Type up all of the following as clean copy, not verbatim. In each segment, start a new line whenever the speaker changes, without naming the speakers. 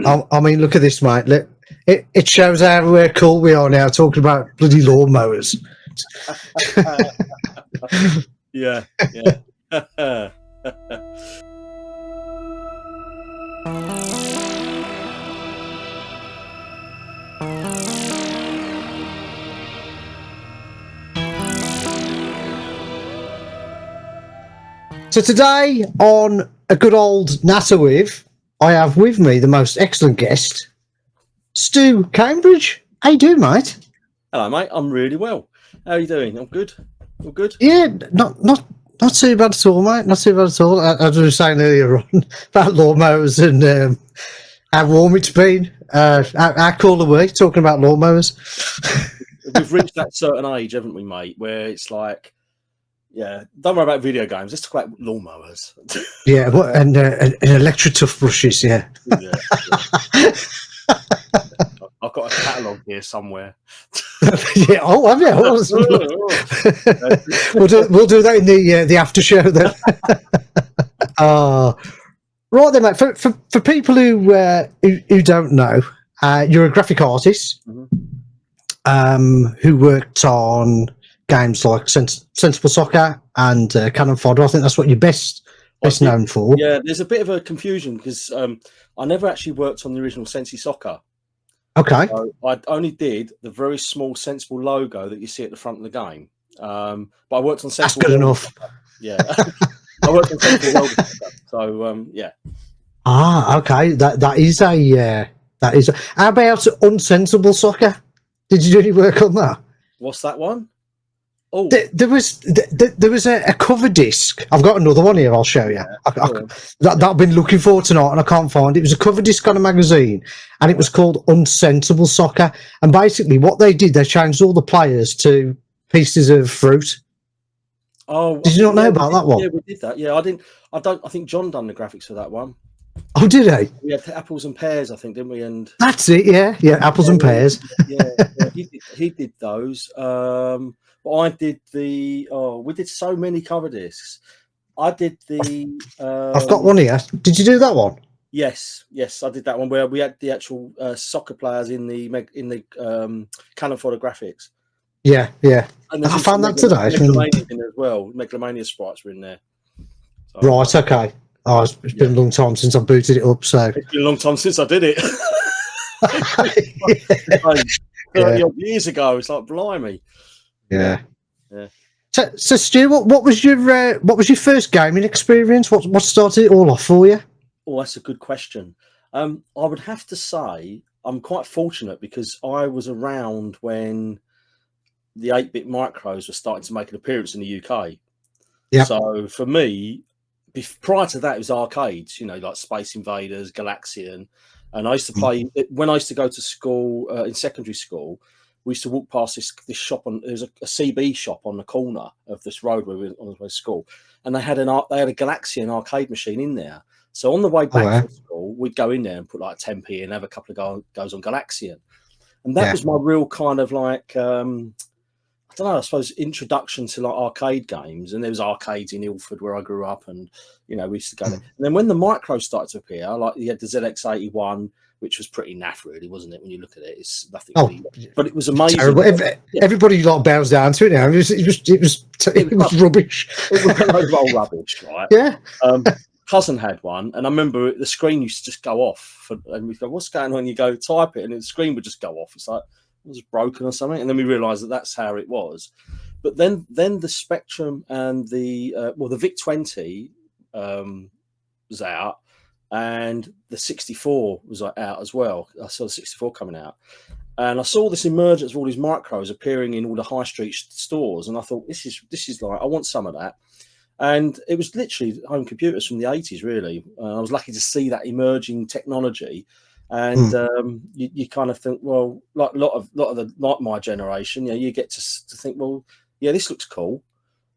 I mean, look at this, mate. Look, it shows how cool we are now talking about bloody lawnmowers.
Yeah.
So today on a good old NASA with, I have with me the most excellent guest, Stoo Cambridge. How you doing, mate?
Hello, mate. I'm really well. How are you doing? I'm good. All good?
Yeah, not too bad at all, mate. Not too bad at all. As I was saying earlier on about lawnmowers and how warm it's been. How cool are we talking about lawnmowers?
We've reached that certain age, haven't we, mate, where it's like, yeah, don't worry about video games. Let's talk about lawnmowers.
Yeah, and electric toothbrushes, yeah.
I've got a catalogue here somewhere.
Yeah, oh, have you? We'll do that in the after show then. Right then, mate. For people who don't know, you're a graphic artist who worked on games like Sensible Soccer and Cannon Fodder. I think that's what you're best known for.
Yeah, there's a bit of a confusion because I never actually worked on the original Sensi Soccer.
Okay.
So I only did the very small Sensible logo that you see at the front of the game. But I worked on Sensible.
That's good enough.
Yeah. I worked on Sensible logo. So yeah.
Okay. That is a. How about Unsensible Soccer? Did you do any work on that?
What's that one? Oh,
there was a cover disc. I've got another one here. I'll show you. That I've been looking for tonight, and I can't find it. It was a cover disc on a magazine, and it was called Unsensible Soccer. And basically, what they did, they changed all the players to pieces of fruit.
Oh,
did you not know about that one?
Yeah, we did that. Yeah, I think John done the graphics for that one.
Oh, did he?
We had apples and pears, I think, didn't we? And
that's it. Yeah, apples and pears.
Yeah, he did those. But I did we did so many cover discs. I did the.
I've got one here. Did you do that one?
Yes, I did that one where we had the actual soccer players in the Cannon Fodder graphics.
Yeah. And I found that today.
Megalomania in as well. Megalomania sprites were in there. So,
right. Okay. Oh, it's been a long time since I booted it up. So
it's been a long time since I did it. 30 odd years ago. It's like blimey.
Yeah. So Stu, what was your first gaming experience? What started it all off for you?
Oh, that's a good question. I would have to say I'm quite fortunate because I was around when the 8-bit micros were starting to make an appearance in the UK.
Yeah.
So for me, prior to that, it was arcades. Like Space Invaders, Galaxian, and I used to play when I used to go to school in secondary school. We used to walk past this shop there's a CB shop on the corner of this road where we were on the way to school, and they had a Galaxian arcade machine in there. So on the way back from school, we'd go in there and put like 10p and have a couple of goes on Galaxian, and that was my real kind of like I don't know, I suppose introduction to like arcade games. And there was arcades in Ilford where I grew up, and we used to go there. And then when the micros started to appear, like you had the ZX81. Which was pretty naff, really, wasn't it? When you look at it, it's nothing. But it was amazing.
Everybody like bows down to it now. It was rubbish.
It was old rubbish, right?
Yeah.
Cousin had one, and I remember the screen used to just go off, and we go, "What's going on?" You go type it, and the screen would just go off. It's like it was broken or something, and then we realised that that's how it was. But then the Spectrum and the VIC-20 was out. And the 64 was out as well. I saw the 64 coming out, and I saw this emergence of all these micros appearing in all the high street stores. And I thought, this is like, I want some of that. And it was literally home computers from the 80s, really. I was lucky to see that emerging technology. And you kind of think, well, like a lot of my generation, you get to think, well, yeah, this looks cool.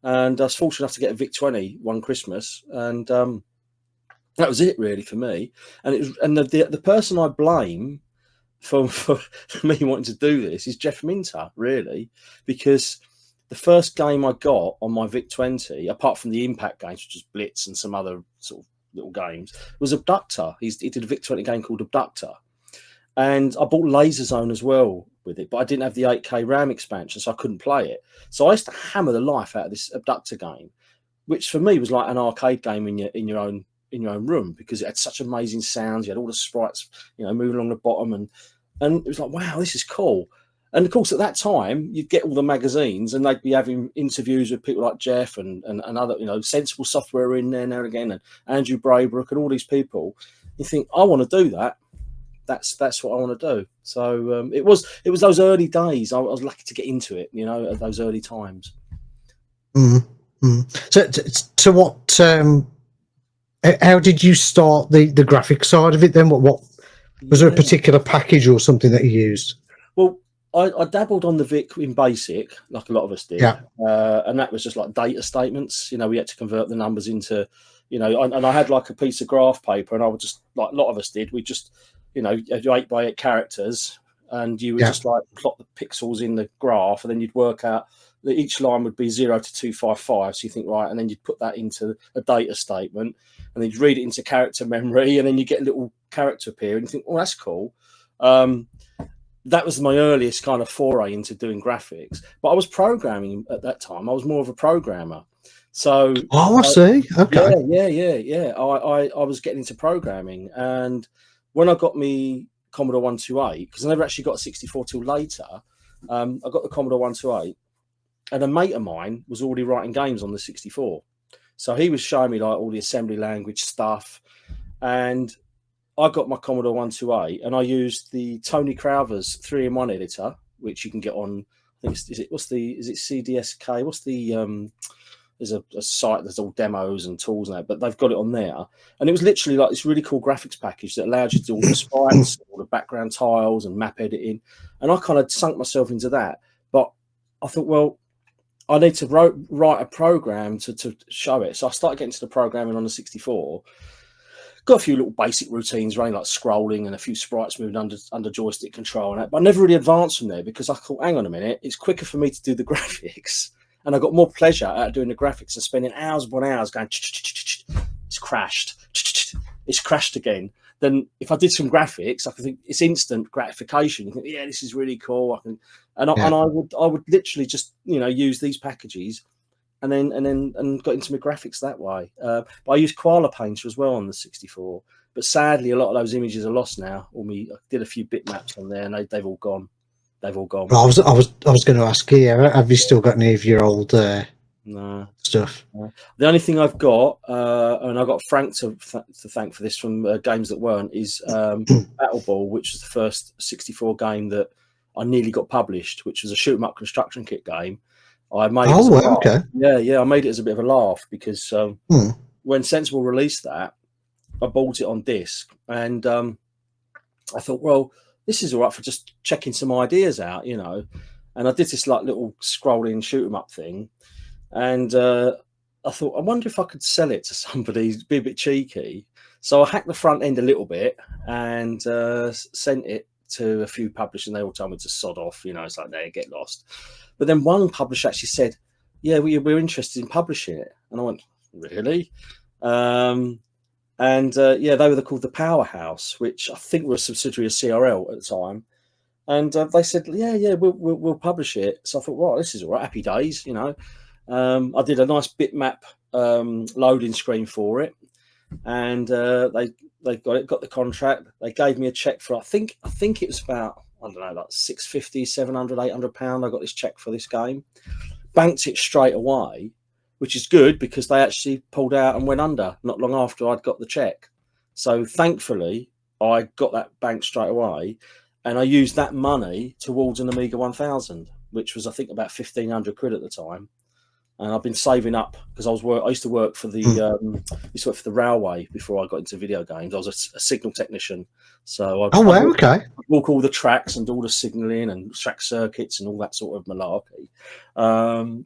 And I was fortunate enough to get a VIC-20 one Christmas, and that was it really for me. And the person I blame for me wanting to do this is Jeff Minter, really, because the first game I got on my VIC-20, apart from the Impact games, which was Blitz and some other sort of little games, was Abductor. He did a VIC-20 game called Abductor. And I bought Laser Zone as well with it, but I didn't have the 8K RAM expansion, so I couldn't play it. So I used to hammer the life out of this Abductor game, which for me was like an arcade game in your own room, because it had such amazing sounds. You had all the sprites, moving along the bottom, and it was like, wow, this is cool. And of course, at that time, you'd get all the magazines, and they'd be having interviews with people like Jeff and other, Sensible Software in there now and again, and Andrew Braybrook and all these people. You think, I want to do that. That's what I want to do. So it was those early days. I was lucky to get into it, at those early times.
Mm-hmm. So to what? How did you start the graphic side of it then? What was there a particular package or something that you used?
Well, I dabbled on the Vic in BASIC, like a lot of us did, and that was just like data statements. We had to convert the numbers into, and I had like a piece of graph paper, and I would just, like a lot of us did, we just, you had 8x8 characters, and you would just like plot the pixels in the graph, and then you'd work out that each line would be 0 to 255. So you think, right, and then you'd put that into a data statement, and then you'd read it into character memory, and then you get a little character appear, and you think, oh, that's cool. That was my earliest kind of foray into doing graphics. But I was programming at that time. I was more of a programmer. So
I see. Okay.
Yeah. I was getting into programming, and when I got me Commodore 128, because I never actually got a 64 till later, I got the Commodore 128, and a mate of mine was already writing games on the 64. So he was showing me like all the assembly language stuff, and I got my Commodore 128, and I used the Tony Crowther's 3-in-1 editor, which you can get on. I think is it CDSK? What's the there's a site that's all demos and tools and that, but they've got it on there. And it was literally like this really cool graphics package that allowed you to do all the sprites, all the background tiles and map editing. And I kind of sunk myself into that. But I thought, well, I need to write a program to show it. So I started getting to the programming on the 64. Got a few little basic routines running, like scrolling and a few sprites moving under joystick control and that. But I never really advanced from there, because I thought, hang on a minute, it's quicker for me to do the graphics. And I got more pleasure out of doing the graphics and spending hours upon hours going, it's crashed again. Then if I did some graphics, I could think it's instant gratification. You think, yeah, this is really cool. I would literally just, use these packages and got into my graphics that way. But I used Koala Painter as well on the 64. But sadly, a lot of those images are lost now. I did a few bitmaps on there, and they've all gone. They've all gone.
Well, I was going to ask you, have you still got any of your old stuff?
No. The only thing I've got, and I got Frank to thank for this from Games That Weren't, is Battle Ball, which was the first 64 game that I nearly got published, which was a shoot 'em up construction kit game. I made it as a laugh.
Okay.
Yeah, I made it as a bit of a laugh, because when Sensible released that, I bought it on disc, and I thought, well, this is all right for just checking some ideas out, And I did this like little scrolling shoot 'em up thing, and I thought, I wonder if I could sell it to somebody, be a bit cheeky. So I hacked the front end a little bit and sent it to a few publishers, and they all told me to sod off. It's like, no, get lost. But then one publisher actually said, yeah, we're interested in publishing it. And I went, really? They were called the Powerhouse, which I think were a subsidiary of CRL at the time. And they said, yeah, we'll publish it. So I thought, well, this is all right, happy days, I did a nice bitmap loading screen for it, and they got the contract. They gave me a check for, I think it was about, I don't know, like £650, £700, £800. I got this check for this game, banked it straight away, which is good, because they actually pulled out and went under not long after I'd got the check. So thankfully, I got that bank straight away, and I used that money towards an Amiga 1000, which was, I think, about 1,500 quid at the time. And I've been saving up, because I used to work for the railway before I got into video games. I was a signal technician, so I'd walk all the tracks and do all the signalling and track circuits and all that sort of malarkey.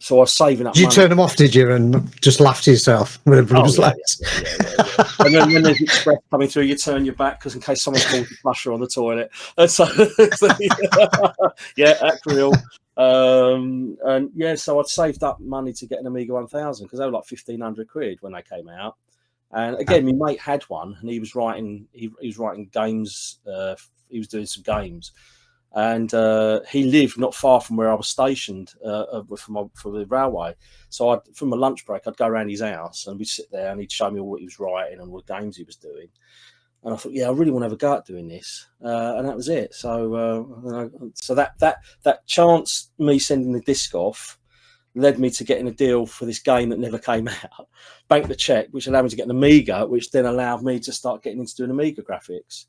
So I was saving up.
Did you turn them off? Did you, and just laugh to yourself when it was late?
Yeah. And then when there's express coming through, you turn your back, because in case someone calls the flusher on the toilet. And so that's real. So I'd saved up money to get an Amiga 1000, because they were like 1,500 quid when they came out, And again, my mate had one, and he was writing. He was writing games. He was doing some games, and he lived not far from where I was stationed for the railway. So from my lunch break, I'd go around his house, and we'd sit there, and he'd show me what he was writing and what games he was doing. And I thought, yeah, I really want to have a go at doing this, and that was it. So, that chance, me sending the disc off, led me to getting a deal for this game that never came out. Banked the check, which allowed me to get an Amiga, which then allowed me to start getting into doing Amiga graphics.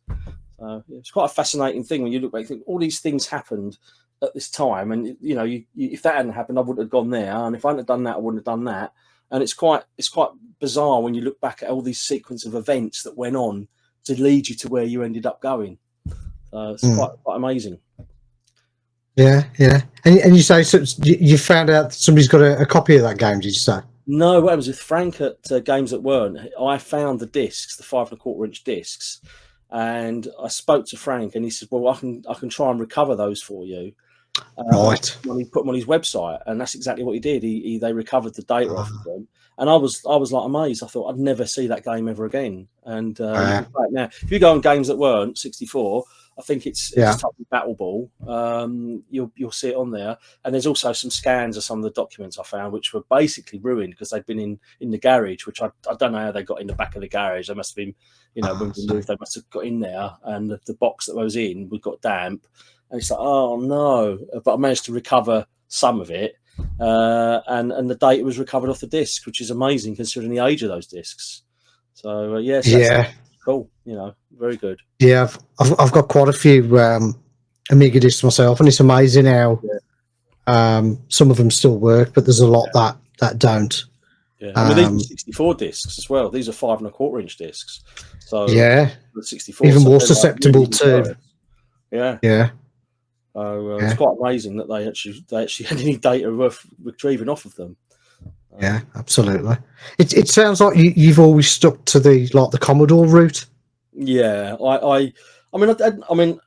It's quite a fascinating thing when you look back. You think all these things happened at this time, and if that hadn't happened, I wouldn't have gone there, and if I hadn't done that, I wouldn't have done that. And it's quite bizarre when you look back at all these sequence of events that went on to lead you to where you ended up going. It's quite amazing.
Yeah. And you say you found out somebody's got a copy of that game? Did you say?
No, what happens with Frank at Games That Weren't? I found the discs, the 5 1/4-inch discs, and I spoke to Frank, and he said, "Well, I can try and recover those for you."
Right.
When he put them on his website, and that's exactly what he did. They recovered the data off of them, and I was like amazed. I thought I'd never see that game ever again. And now, if you go on Games That Weren't 64, I think it's type of Battle Ball. You'll see it on there, and there's also some scans of some of the documents I found, which were basically ruined because they'd been in the garage, which I don't know how they got in the back of the garage. They must have been, when we moved, they must have got in there, and the box that was in, we got damp, and it's like, oh no! But I managed to recover some of it, and the data was recovered off the disc, which is amazing considering the age of those discs. So cool, very good.
Yeah, I've got quite a few Amiga discs myself, and it's amazing how some of them still work, but there's a lot that don't.
Yeah, and these are 64 discs as well. These are 5 1/4-inch discs. So
the
64
even more susceptible to.
Yeah. It's quite amazing that they actually had any data worth retrieving off of them.
Yeah, absolutely. It sounds like you've always stuck to the Commodore route.
Yeah, I mean,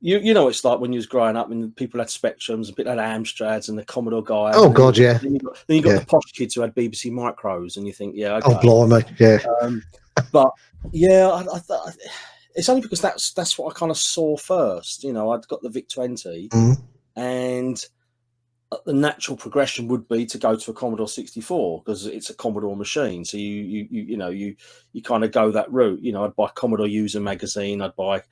you know, it's like when you was growing up and people had Spectrums, a bit had Amstrads and the Commodore guy.
Oh God, yeah.
Then you got the posh kids who had BBC Micros, and you think, yeah, okay.
Oh blimey, yeah.
But yeah, it's only because that's what I kind of saw first. I'd got the VIC-20, and the natural progression would be to go to a Commodore 64 because it's a Commodore machine. So you kind of go that route. I'd buy Commodore User magazine. I'd buy,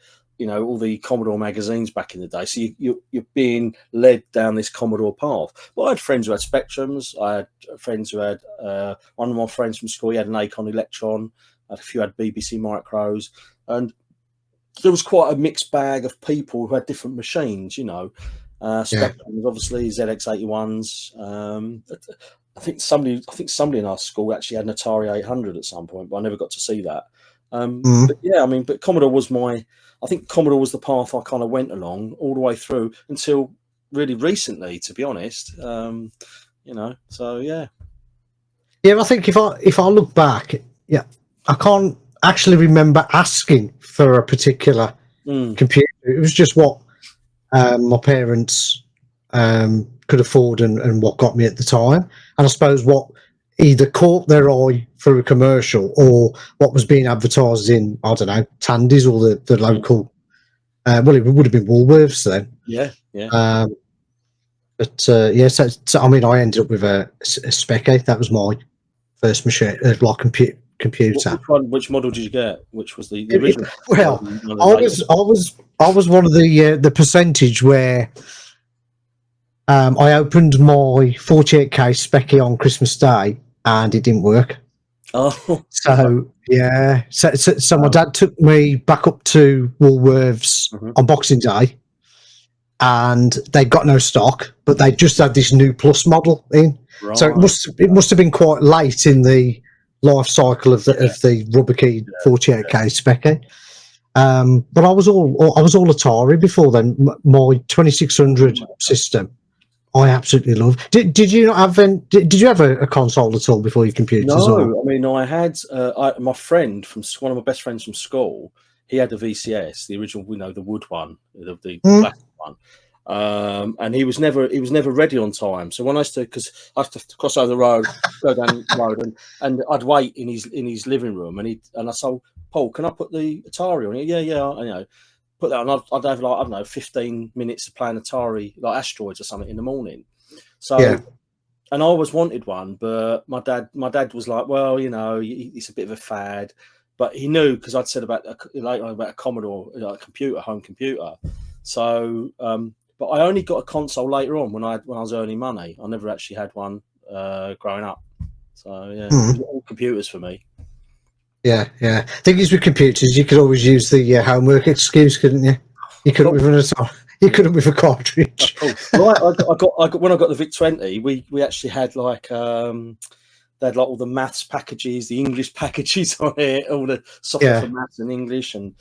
all the Commodore magazines back in the day. So you're being led down this Commodore path. Well, I had friends who had Spectrums. I had friends who had one of my friends from school. He had an Acon Electron. A few had BBC Micros, and there was quite a mixed bag of people who had different machines. Spectrums, obviously ZX81s. I think somebody in our school actually had an Atari 800 at some point, but I never got to see that. But yeah, but Commodore was I think Commodore was the path I kind of went along all the way through until really recently, to be honest. So yeah.
Yeah, I think if I look back, I can't actually remember asking for a particular computer. It was just what my parents could afford and what got me at the time. And I suppose what either caught their eye for a commercial or what was being advertised in, I don't know, Tandy's or the local, it would have been Woolworths then.
Yeah.
So I ended up with a Speccy. That was my first machine, computer.
Which model did you get? Which was the original?
Well, I was one of the percentage where I opened my 48K Speccy on Christmas Day and it didn't work.
Oh,
so yeah. So my dad took me back up to Woolworths on Boxing Day, and they got no stock, but they just had this new Plus model in. Right. So it must have been quite late in the life cycle of the rubber keyed 48K Speccy. But I was all Atari before then. My 2600 system, I absolutely love. Did you not have? Did you have a console at all before your computers?
No, I had my friend one of my best friends from school. He had a VCS, the original, the wood one, the black one, and he was never ready on time. So when I used to, because I used to cross over the road, go down the road, and I'd wait in his living room, and I said, Paul, can I put the Atari on? Yeah, put that on. I'd have like, I don't know, 15 minutes of playing Atari, like Asteroids or something in the morning. So, and I always wanted one, but my dad was like, well, it's a bit of a fad, but he knew, because I'd said about a Commodore, like a home computer. So, but I only got a console later on when I was earning money. I never actually had one growing up. So yeah, it was all computers for me.
Yeah. Thing is, with computers, you could always use the homework excuse, couldn't you? You couldn't with a cartridge.
Right, I got when I got the VIC-20, we actually had like they had like all the maths packages, the English packages on it, all the software for maths and English, and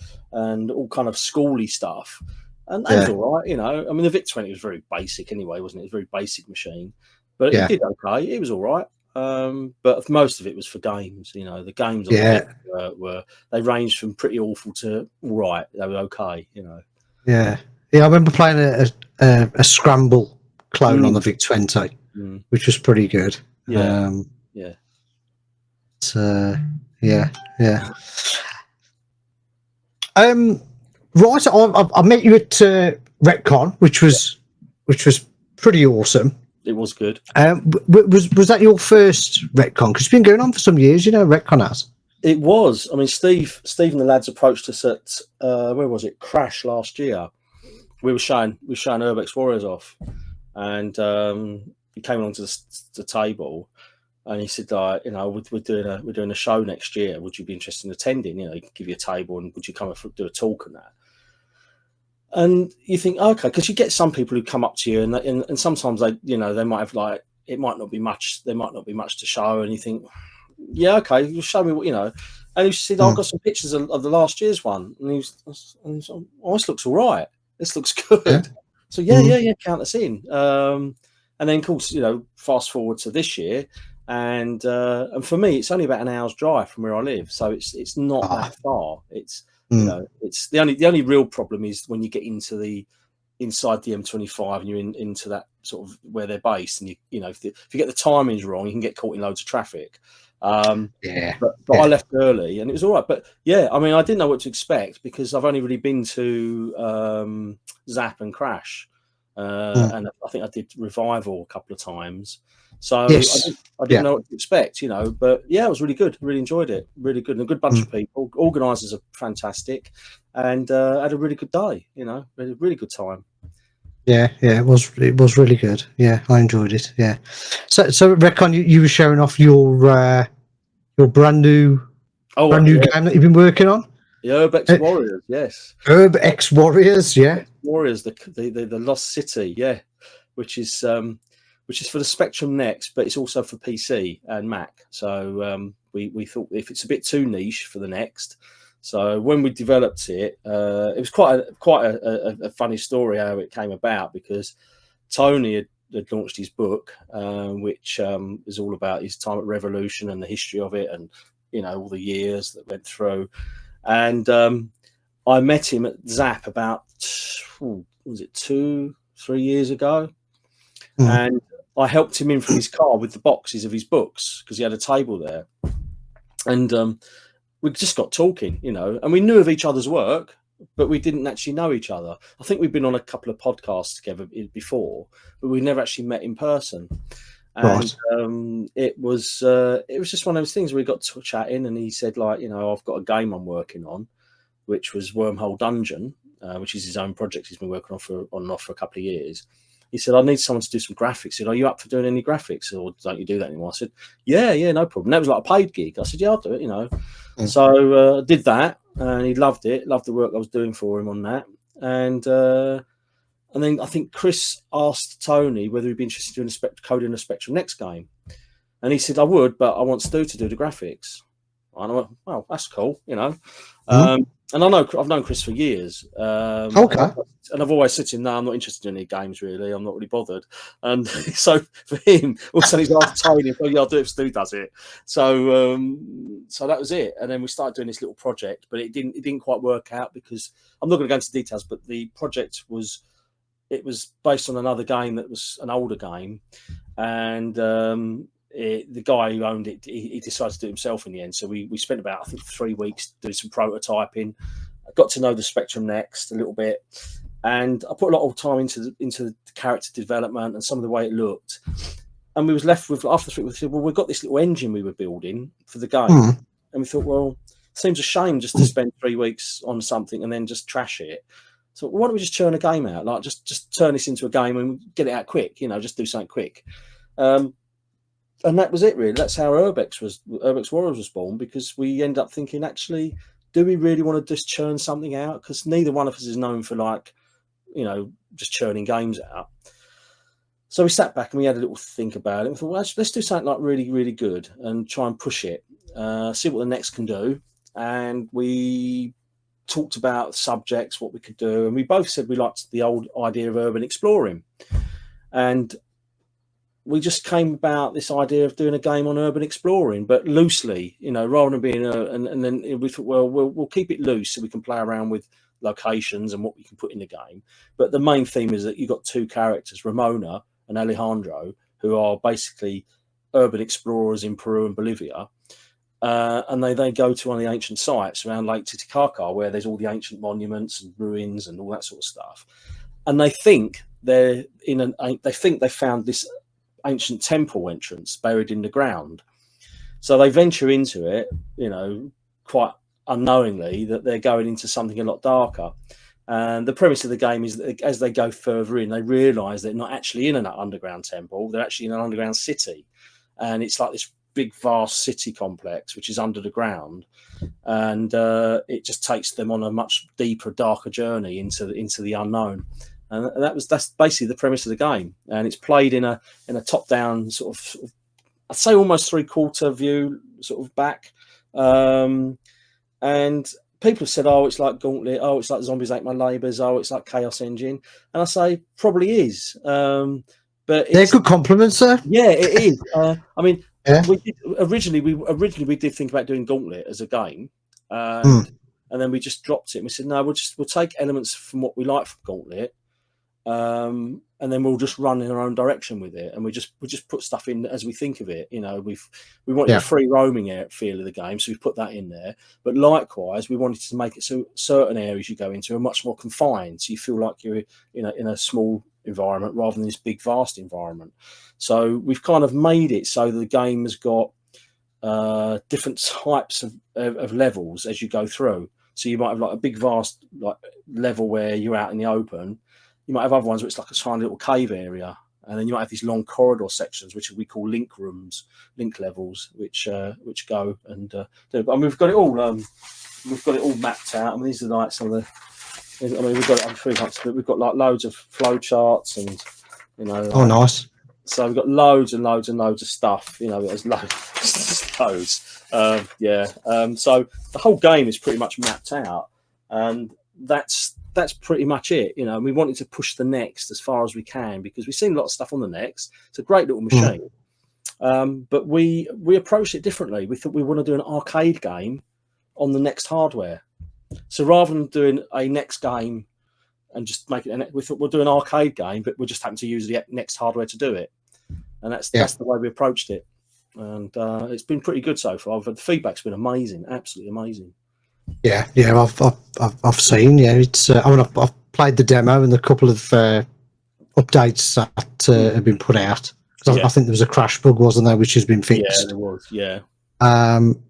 all kind of schooly stuff. And that was all right, I mean, the VIC-20 was very basic anyway, wasn't it? It was a very basic machine, but it did okay. It was all right. But most of it was for games. The games on the VIC were they ranged from pretty awful to all right. They were okay.
Yeah. I remember playing a Scramble clone on the VIC-20, which was pretty good.
Yeah.
Right, I met you at Retcon, which was pretty awesome.
It was good.
Was that your first Retcon? Because it's been going on for some years, Retcon has.
It was. I mean, Steve and the lads approached us at where was it? Crash last year. We were showing Urb-X Warriors off, and he came along to the table, and he said, we're doing a show next year. Would you be interested in attending? He can give you a table, and would you come and do a talk and that? And you think, okay, because you get some people who come up to you, and sometimes they might have like, it might not be much. There might not be much to show, and you think, yeah, okay, you show me what And he said, I've got some pictures of the last year's one, and he's oh, this looks all right. This looks good. Yeah. So yeah, count us in. And then, of course, fast forward to this year, and for me, it's only about an hour's drive from where I live, so it's not that far. It's it's the only real problem is when you get into inside the M25 and you're into that sort of where they're based, and if you get the timings wrong, you can get caught in loads of traffic. But I left early and it was all right. But yeah, I mean, I didn't know what to expect because I've only really been to Zap and Crash, and I think I did Revival a couple of times. So I didn't know what to expect, But yeah, it was really good. Really enjoyed it. Really good, and a good bunch of people. Organisers are fantastic, and had a really good day. Really good time.
Yeah, it was really good. Yeah, I enjoyed it. Yeah. So Recon, you were showing off your brand new game that you've been working on.
The Urb-X Warriors, yes.
Urb-X Warriors, yeah.
Warriors, the Lost City, yeah, which is for the Spectrum Next, but it's also for PC and Mac. So we thought if it's a bit too niche for the Next. So when we developed it, it was quite a funny story how it came about, because Tony had launched his book, which is all about his time at Revolution and the history of it, and all the years that went through. And I met him at Zap about 2-3 years ago, and I helped him in from his car with the boxes of his books because he had a table there, and we just got talking, and we knew of each other's work, but we didn't actually know each other. I think we've been on a couple of podcasts together before, but we never actually met in person. And it was just one of those things where we got to chatting, and he said, I've got a game I'm working on, which was Wormhole Dungeon, which is his own project he's been working on and off for a couple of years. He said, I need someone to do some graphics. He said, are you up for doing any graphics, or don't you do that anymore? I said, yeah, no problem. And that was like a paid gig. I said, yeah, I'll do it, So I did that, and he loved it, loved the work I was doing for him on that. And then I think Chris asked Tony whether he'd be interested in coding a Spectrum Next game. And he said, I would, but I want Stoo to do the graphics. And I went, well, that's cool, And I've known Chris for years.
Okay.
And I've always said to him, no, I'm not interested in any games, really. I'm not really bothered. And so for him, all of a sudden he's asked Tony, yeah, I'll do it if Stu does it. So that was it. And then we started doing this little project, but it didn't quite work out because I'm not going to go into details, but the project was it was based on another game that was an older game, and the guy who owned it, he decided to do it himself in the end. So we spent about, I think, 3 weeks doing some prototyping. I got to know the Spectrum Next a little bit, and I put a lot of time into the character development and some of the way it looked. And we was left with, after 3 weeks, well, we've got this little engine we were building for the game, and we thought, well, it seems a shame just to spend 3 weeks on something and then just trash it. So why don't we just churn a game out? Like just turn this into a game and get it out quick. Just do something quick. And that was it, really. That's how Urb-X Warriors was born, because we end up thinking, actually, do we really want to just churn something out? Because neither one of us is known for, just churning games out. So we sat back and we had a little think about it. And thought, well, let's do something like really, really good and try and push it, see what the next can do. And we talked about subjects, what we could do. And we both said we liked the old idea of urban exploring. And we just came about this idea of doing a game on urban exploring, but loosely, rather than being and then we thought, well, we'll keep it loose so we can play around with locations and what we can put in the game. But the main theme is that you've got two characters, Ramona and Alejandro, who are basically urban explorers in Peru and Bolivia. And they go to one of the ancient sites around Lake Titicaca, where there's all the ancient monuments and ruins and all that sort of stuff. And they think they found this ancient temple entrance buried in the ground. So they venture into it, quite unknowingly, that they're going into something a lot darker. And the premise of the game is that as they go further in, they realise they're not actually in an underground temple, they're actually in an underground city. And it's like this big, vast city complex, which is under the ground. And it just takes them on a much deeper, darker journey into the unknown. And that's basically the premise of the game. And it's played in a top-down sort of I'd say almost three-quarter view, sort of back. And people have said, oh, it's like Gauntlet. Oh, it's like Zombies Ate My Neighbours. Oh, it's like Chaos Engine. And I say, probably is. But
they're good compliments, sir.
Yeah, it is.
Yeah.
Originally we did think about doing Gauntlet as a game. And then we just dropped it. And we said, no, we'll take elements from what we like from Gauntlet. And then we'll just run in our own direction with it, and we just put stuff in as we think of it. We wanted a free roaming feel of the game, so we put that in there. But likewise, we wanted to make it so certain areas you go into are much more confined, so you feel like you're in a small environment rather than this big vast environment. So we've kind of made it so the game has got different types of levels as you go through. So you might have like a big vast level where you're out in the open. You might have other ones where it's like a tiny little cave area, and then you might have these long corridor sections, which we call link rooms, link levels, which go and do. But we've got it all. We've got it all mapped out. These are like some of the. We've got it on free huts, but we've got like loads of flow charts and
Oh, nice.
So we've got loads and loads and loads of stuff. There's loads. So the whole game is pretty much mapped out, and that's pretty much it. We wanted to push the Next as far as we can, because we've seen a lot of stuff on the Next. It's a great little machine. But we approached it differently. We thought we want to do an arcade game on the Next hardware. So rather than doing a Next game and just make it, we thought we'll do an arcade game, but we'll just happen to use the Next hardware to do it. And that's the way we approached it. And it's been pretty good so far. But the feedback's been amazing, absolutely amazing.
Yeah, I've seen. Yeah, it's. I've played the demo and a couple of updates that have been put out. I think there was a crash bug, wasn't there, which has been fixed.
Yeah, there was. Yeah.
And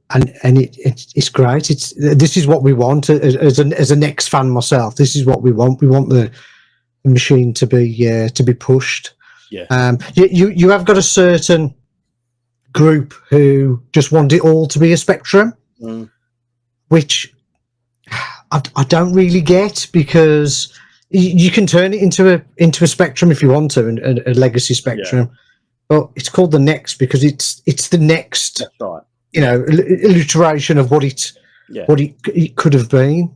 it's great. This is what we want as a Next fan myself. This is what we want. We want the machine to be pushed.
Yeah.
You have got a certain group who just want it all to be a Spectrum. Which I don't really get, because you can turn it into a Spectrum if you want to, a legacy Spectrum, but it's called the Next because it's the next,
that's right.
Iteration of what it could have been.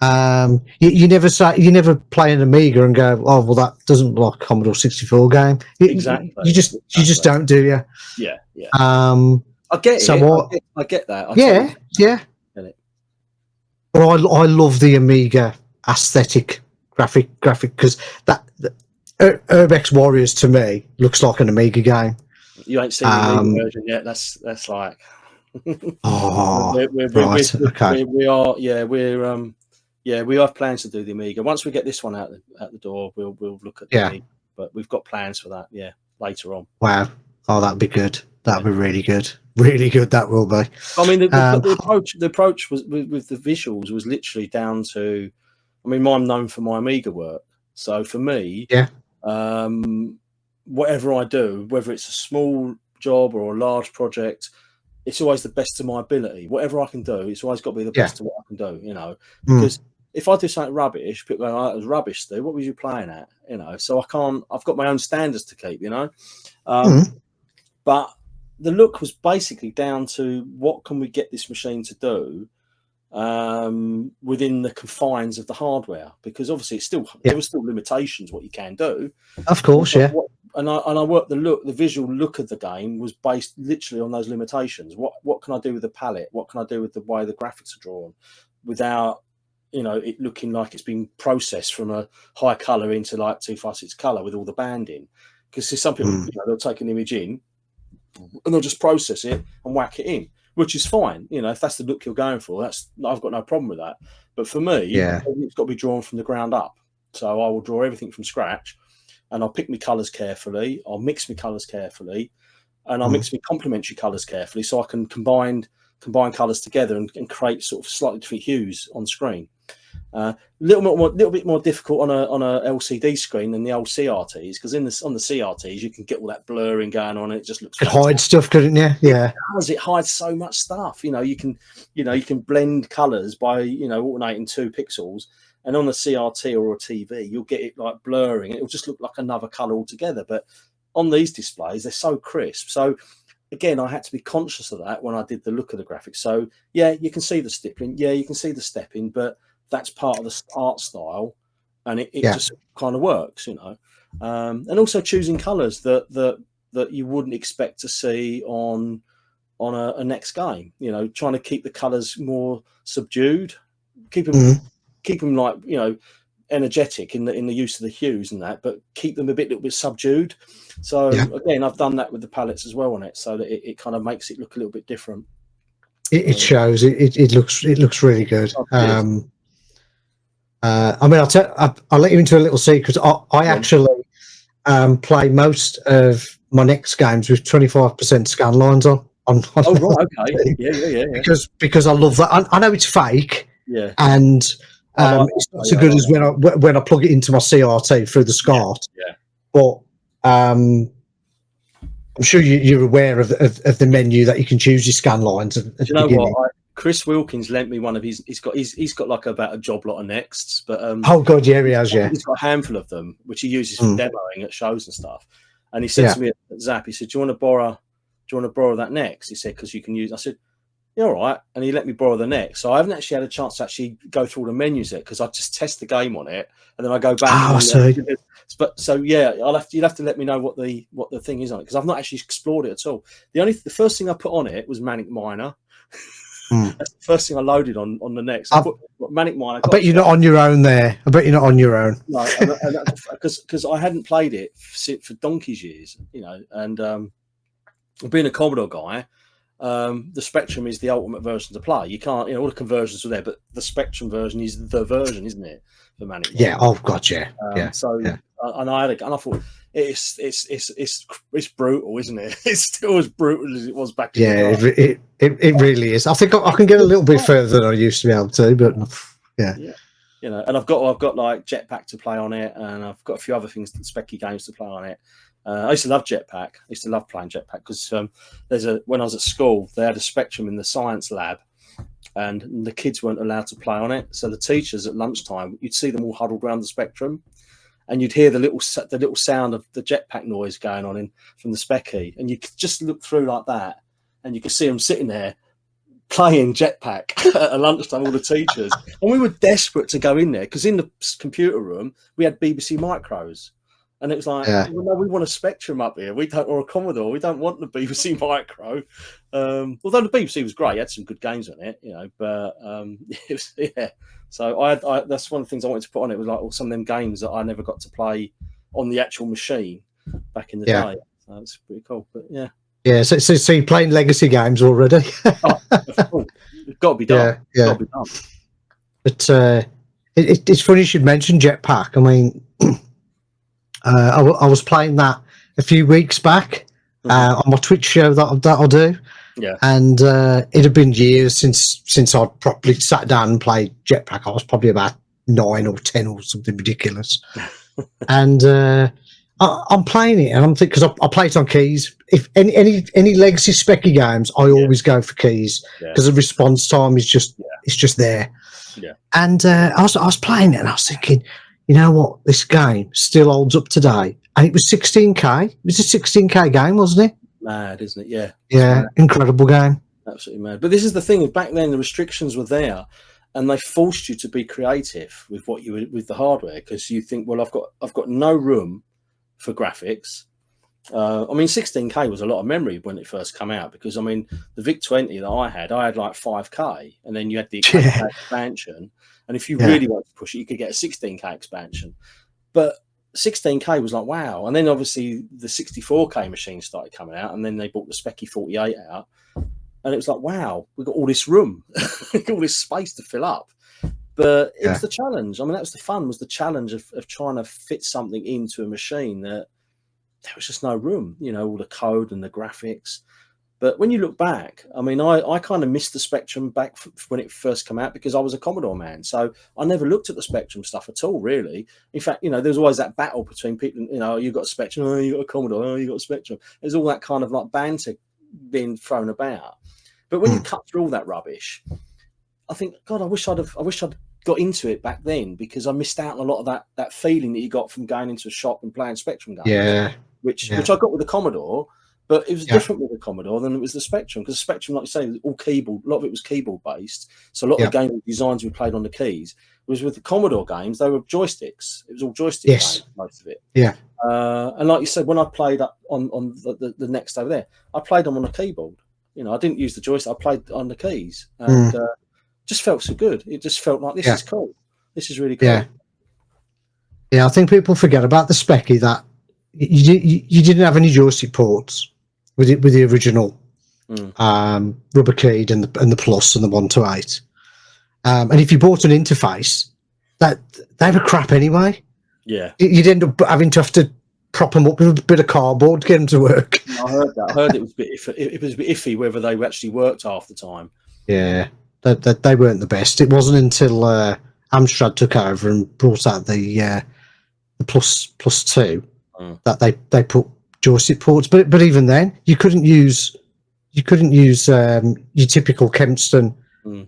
You never play an Amiga and go, oh well, that doesn't look like a Commodore 64 game.
Exactly.
You just don't, do you?
Yeah.
I
get it. I get that.
Yeah. But I love the Amiga aesthetic graphic because Urb-X Warriors to me looks like an Amiga game.
You ain't seen the Amiga version yet. That's like.
Oh, right. Okay.
We are. Yeah, we have plans to do the Amiga. Once we get this one out the door, we'll look at the Amiga. But we've got plans for that. Yeah, later on.
Wow. Oh, that'd be good. That'd be really good. Really good. That will be.
I mean, the approach was with the visuals was literally down to. I mean, I'm known for my Amiga work, so for me, whatever I do, whether it's a small job or a large project, it's always the best of my ability. Whatever I can do, it's always got to be the best of what I can do. You know, because if I do something rubbish, people go, "Oh, it was rubbish, Stu. What was you playing at?" You know, so I can't. I've got my own standards to keep. You know, but the look was basically down to what can we get this machine to do within the confines of the hardware, because obviously it's still there were still limitations what you can do.
Of course,
And I worked the visual look of the game was based literally on those limitations. What can I do with the palette? What can I do with the way the graphics are drawn without it looking like it's been processed from a high color into like 256 color with all the banding? Because there's some people they'll take an image in and they'll just process it and whack it in, which is fine. If that's the look you're going for, I've got no problem with that. But for me, it's got to be drawn from the ground up. So I will draw everything from scratch, and I'll pick my colours carefully. I'll mix my colours carefully, and I'll mix my complementary colours carefully, so I can combine colours together and create sort of slightly different hues on screen. A little bit more difficult on a LCD screen than the old CRTs, because on the CRTs you can get all that blurring going on. It just looks.
It hides stuff, couldn't you? Yeah.
It hides so much stuff. You can blend colours by alternating 2 pixels, and on a CRT or a TV you'll get it like blurring. It'll just look like another colour altogether. But on these displays they're so crisp. So again, I had to be conscious of that when I did the look of the graphics. So yeah, you can see the stippling. Yeah, you can see the stepping, but that's part of the art style, and it just kind of works, and also choosing colours that you wouldn't expect to see on a next game. Trying to keep the colours more subdued, keep them like energetic in the use of the hues and that, but keep them a little bit subdued. So again, I've done that with the palettes as well on it, so that it kind of makes it look a little bit different.
It shows. It looks really good. I mean, I'll let you into a little secret. I actually play most of my next games with 25% scan lines on. Oh
right, okay, yeah.
Because I love that. I know it's fake, and it's not so good as when I plug it into my CRT through the SCART. But I'm sure you're aware of the menu that you can choose your scan lines.
Do you know what? Chris Wilkins lent me one of his. He's got like about a job lot of Nexts, but
oh god, yeah, he has,
he's got a handful of them which he uses for demoing at shows and stuff. And he said to me at Zap, he said, "Do you want to borrow that Next?" He said, "Because you can use." I said, "Yeah, all right." And he let me borrow the Next. So I haven't actually had a chance to actually go through all the menus yet, because I just test the game on it and then I go back.
Oh, I see.
But so yeah, you'll have to let me know what the thing is on it, because I've not actually explored it at all. The first thing I put on it was Manic Miner. That's the first thing I loaded on the Next. I put Manic Miner.
I bet you're not on your own there. I bet you're not on your own.
No, because I hadn't played it for donkey's years, and being a Commodore guy, the Spectrum is the ultimate version to play. You can't, all the conversions are there, but the Spectrum version is the version, isn't it, for Manic Miner?
Yeah. Oh god, yeah.
And I thought it's brutal, isn't it? It's still as brutal as it was back then.
Yeah, it really is. I think I can get a little bit further than I used to be able to, but yeah.
And I've got like Jetpack to play on it, and I've got a few other things, specky games to play on it. I used to love Jetpack. I used to love playing Jetpack because when I was at school, they had a Spectrum in the science lab, and the kids weren't allowed to play on it. So the teachers at lunchtime, you'd see them all huddled around the Spectrum, and you'd hear the little sound of the Jetpack noise going on from the specky, and you could just look through like that, and you could see them sitting there playing Jetpack at lunchtime, all the teachers. And we were desperate to go in there, because in the computer room we had BBC Micros. And it was like, well, no, we want a Spectrum up here. Or a Commodore. We don't want the BBC Micro. Although the BBC was great, it had some good games on it, But it was, So I that's one of the things I wanted to put on it, was like some of them games that I never got to play on the actual machine back in the day. So it's pretty cool. But yeah.
So you're playing legacy games already?
It's got to be done.
Yeah.
Got to be done.
But it's funny you should mention Jetpack. I mean, I was playing that a few weeks back on my Twitch show that I'll do.
Yeah.
And it had been years since I'd properly sat down and played Jetpack. I was probably about 9 or 10 or something ridiculous. And I'm playing it, and I'm thinking, because I play it on keys. If any legacy specky games, I always go for keys because the response time is just it's just there.
Yeah.
And I was playing it, and I was thinking, you know what, this game still holds up today, and it was 16K. It was a 16K game, wasn't it?
Mad, isn't it? Yeah.
Yeah, incredible game.
Absolutely mad. But this is the thing: back then, the restrictions were there, and they forced you to be creative with what you with the hardware, because you think, well, I've got no room for graphics. I mean, 16K was a lot of memory when it first came out, because I mean, the VIC 20 that I had like 5K, and then you had the expansion, and if you really wanted to push it, you could get a 16K expansion. But 16K was like, wow. And then obviously the 64K machines started coming out, and then they brought the Specky 48 out, and it was like, wow, we've got all this room, we've got all this space to fill up. But it was the challenge. I mean, that was the fun, was the challenge of trying to fit something into a machine that there was just no room, you know, all the code and the graphics. But when you look back, I mean, I kind of missed the Spectrum back when it first came out, because I was a Commodore man. So I never looked at the Spectrum stuff at all, really. In fact, you know, there was always that battle between people, you know, you got a Spectrum, oh, you got a Commodore, oh, you got a Spectrum. There's all that kind of like banter being thrown about. But when you cut through all that rubbish, I think, God, I wish I'd got into it back then, because I missed out on a lot of that feeling that you got from going into a shop and playing Spectrum games. Which I got with the Commodore, but it was different with the Commodore than it was the Spectrum, because the Spectrum, like you say, was all keyboard. A lot of it was keyboard based, so a lot of the game designs we played on the keys. Whereas with the Commodore games, they were joysticks. It was all joystick games, most of it. And like you said, when I played up on the next over there, I played them on a keyboard. You know, I didn't use the joystick. I played on the keys, and just felt so good. It just felt like, this is cool. This is really cool.
Yeah, I think people forget about the Specky, that you didn't have any joystick ports with the original rubber keyed and the Plus and the 1 to 8. And if you bought an interface, that they were crap anyway. Yeah, you'd end up having to prop them up with a bit of cardboard to get them to work.
I heard that. I heard it was a bit iffy whether they actually worked half the time.
Yeah, they weren't the best. It wasn't until Amstrad took over and brought out the Plus 2 that they put joystick ports. But even then, you couldn't use your typical Kempston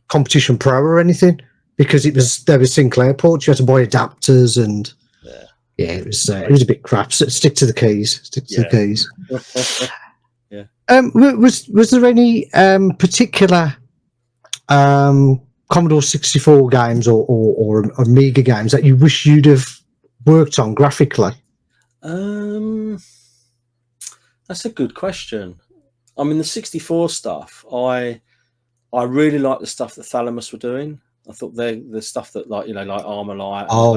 Competition Pro or anything, because there was Sinclair ports. You had to buy adapters, and it was a bit crap. So stick to the keys. Stick to the keys. Was there any particular Commodore 64 games or Amiga games that you wish you'd have worked on graphically?
That's a good question. I mean, the 64 stuff, I really like the stuff that Thalamus were doing. I thought the stuff that, like, you know, like Armalite. I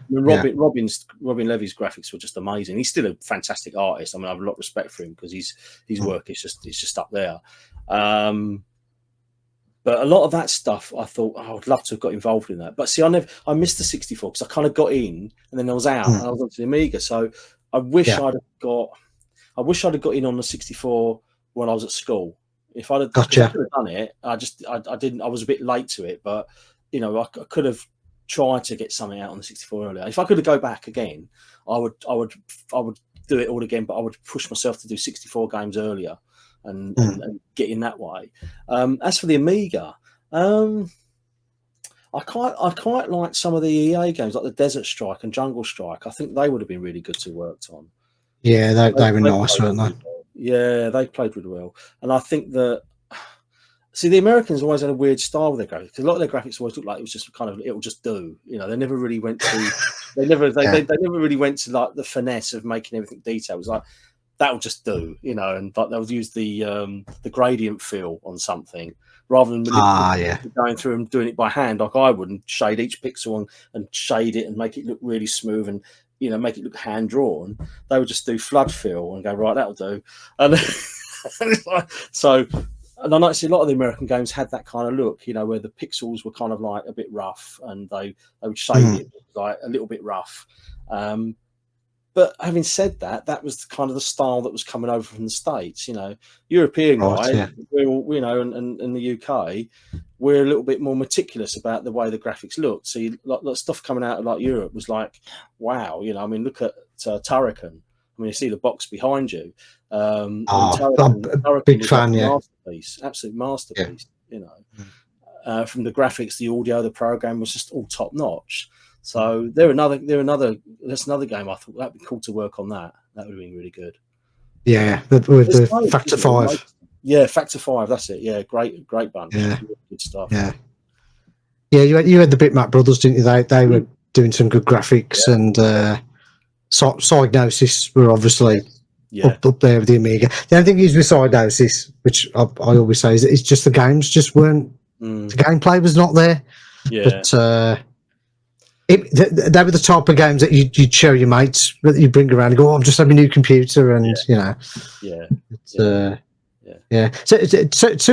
mean, Robin Levy's graphics were just amazing. He's still a fantastic artist. I mean, I have a lot of respect for him, because his work is just up there. But a lot of that stuff, I thought, I would love to have got involved in that. But see, I missed the 64, because I kind of got in and then I was out and I was onto the Amiga. So I wish I'd have got in on the 64 when I was at school. If I could have done it, I didn't. I was a bit late to it, but you know, I could have tried to get something out on the 64 earlier. If I could have go back again, I would do it all again. But I would push myself to do 64 games earlier and get in that way. As for the Amiga, I quite like some of the EA games, like the Desert Strike and Jungle Strike. I think they would have been really good to work on.
Yeah, they were nice, weren't they?
Yeah, they played really well. And I think that, see, the Americans always had a weird style with their graphics, because a lot of their graphics always looked like it was just kind of, it'll just do. You know, they never really went to, they never really went to like the finesse of making everything detailed. It was like, that'll just do, you know, and like they'll use the gradient fill on something rather than going through and doing it by hand like I would, and shade each pixel and shade it and make it look really smooth and make it look hand drawn, they would just do flood fill and go, right, that'll do. And it's like, so, and I noticed a lot of the American games had that kind of look, where the pixels were kind of like a bit rough, and they would shade it like a little bit rough. But having said that, that was kind of the style that was coming over from the States. European guys, we're all, and in the UK, we're a little bit more meticulous about the way the graphics looked. So like stuff coming out of like Europe was like, wow, look at Turrican. You see the box behind you.
Turrican big fan,
like masterpiece, absolute masterpiece. From the graphics, the audio, the program was just all top notch. So that's another game. I thought that'd be cool to work on that. That would have been really good.
Yeah, with the Factor 5.
Yeah, Factor 5. That's it. Yeah, great bunch.
Yeah,
good stuff.
Yeah. You had the Bitmap brothers, didn't you? They were doing some good graphics, and Psygnosis were obviously up there with the Amiga. The only thing is with Psygnosis, which I always say, is it's just the games just weren't. The gameplay was not there.
Yeah.
But they were the type of games that you'd show your mates, that you bring around and go, "Oh, I've just had my new computer," and So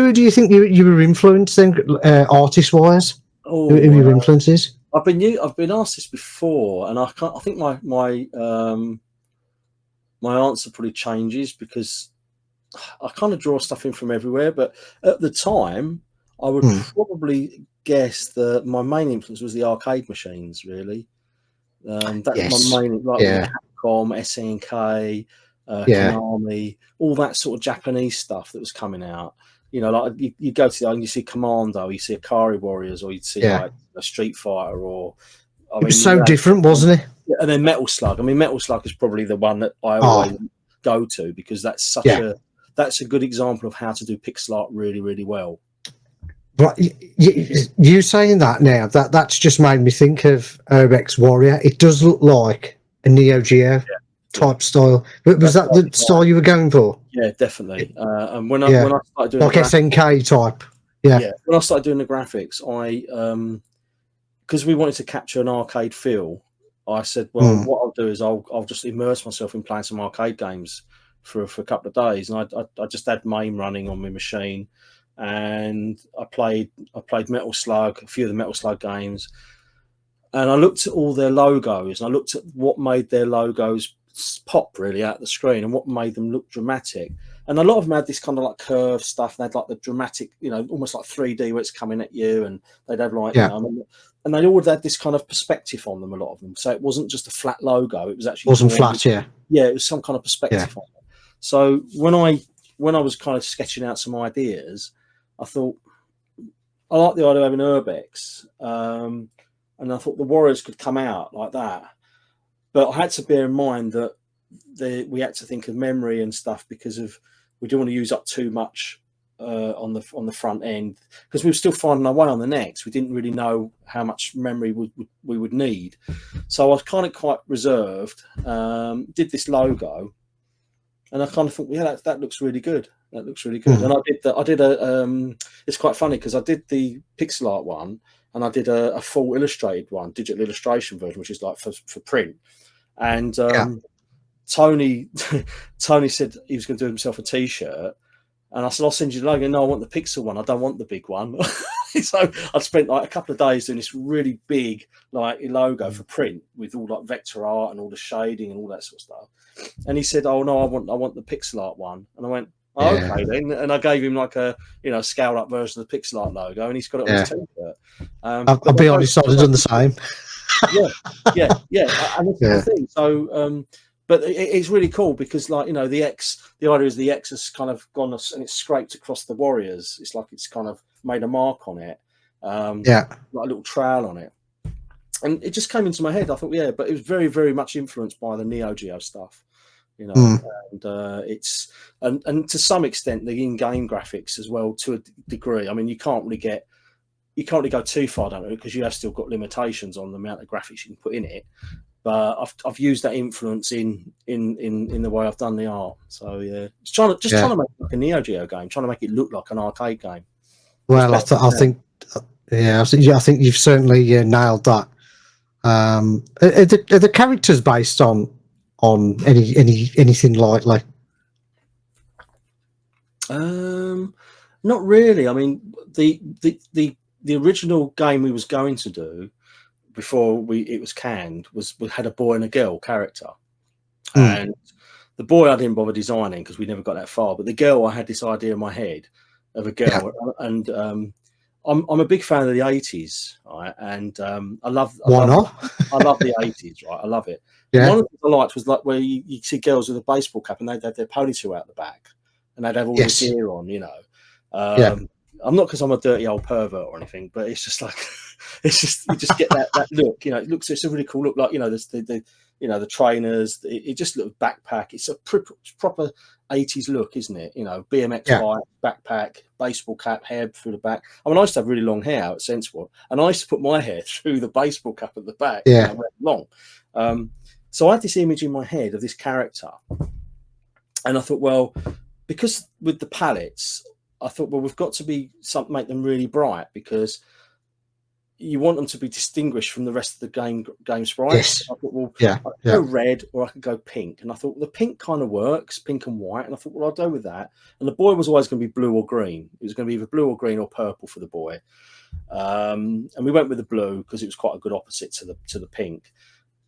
who do you think you were influencing, artist wise? Who your influences?
I've been asked this before, and I think my answer probably changes, because I kind of draw stuff in from everywhere. But at the time, I would probably guess that my main influence was the arcade machines. Really, that's my main, like Capcom, SNK, Konami, all that sort of Japanese stuff that was coming out. Like you go to and you see Commando, you see Akari Warriors, or you'd see like a Street Fighter, or
it was so different, wasn't it?
And then Metal Slug. Metal Slug is probably the one that I always go to, because that's such that's a good example of how to do pixel art really, really well.
But you saying that now, that's just made me think of Urb-X Warrior. It does look like a Neo Geo type style. Was that the style you were going for?
Yeah, definitely. And when I started doing
like SNK type,
when I started doing the graphics, I because we wanted to capture an arcade feel, I said, well, what I'll do is I'll just immerse myself in playing some arcade games for a couple of days, and I just had MAME running on my machine, and I played Metal Slug, a few of the Metal Slug games, and I looked at all their logos, and I looked at what made their logos pop really out the screen, and what made them look dramatic. And a lot of them had this kind of like curved stuff, and they had like the dramatic, almost like 3D where it's coming at you, and they'd have like, and they all had this kind of perspective on them, a lot of them. So it wasn't just a flat logo; it was actually
flat, it
was some kind of perspective on it. So when I was kind of sketching out some ideas, I thought I like the idea of having Urb-X, and I thought the Warriors could come out like that. But I had to bear in mind that we had to think of memory and stuff, because we didn't want to use up too much on the front end, because we were still finding our way on the necks. We didn't really know how much memory we would need. So I was kind of quite reserved. Did this logo, and I kind of thought, that looks really good. That looks really good. And I did it's quite funny, because I did the pixel art one, and I did a full illustrated one, digital illustration version, which is like for print. And Tony said he was going to do himself a T-shirt, and I said, I'll send you the logo. No, I want the pixel one. I don't want the big one. So I spent like a couple of days doing this really big like logo for print, with all like vector art and all the shading and all that sort of stuff. And he said, "Oh no, I want the pixel art one." And I went, "Oh, okay then." And I gave him like a scaled up version of the pixel art logo, and he's got it on his T-shirt.
I'll be honest, I've done the same.
yeah. And that's the thing. So, but it's really cool, because like the idea is the X has kind of gone and it's scraped across the Warriors. It's like it's kind of made a mark on it, like a little trail on it, and it just came into my head. I thought, but it was very, very much influenced by the Neo Geo stuff, and it's and to some extent the in-game graphics as well, to a degree. I mean, you can't really go too far down it, because you have still got limitations on the amount of graphics you can put in it. But I've used that influence in the way I've done the art. So trying to make like a Neo Geo game, trying to make it look like an arcade game. Well,
I think you've certainly nailed that. Are the characters based on anything like?
Not really. I mean, the original game we was going to do before it was canned we had a boy and a girl character, and the boy I didn't bother designing because we never got that far. But the girl, I had this idea in my head of a girl, and I'm a big fan of the 80s, right? And I love the 80s, right? I love it. Yeah. One of the things I liked was like where you see girls with a baseball cap and they'd have their ponytail out the back and they'd have all this gear on, you know. I'm not because I'm a dirty old pervert or anything, but it's just like it's just you just get that look, you know. It's a really cool look, like, you know, the trainers. It just looks backpack. It's a proper 80s look, isn't it? You know, BMX bike, backpack, baseball cap, hair through the back. I mean, I used to have really long hair at Sensible, and I used to put my hair through the baseball cap at the back. Yeah, and I went long. So I had this image in my head of this character, and I thought, well, because with the palettes, I thought, well, we've got to make them really bright because you want them to be distinguished from the rest of the game sprites.
Yes.
I thought, well, I could go red or I could go pink. And I thought, well, the pink kind of works, pink and white. And I thought, well, I'll go with that. And the boy was always going to be blue or green. It was going to be either blue or green or purple for the boy. And we went with the blue because it was quite a good opposite to the pink.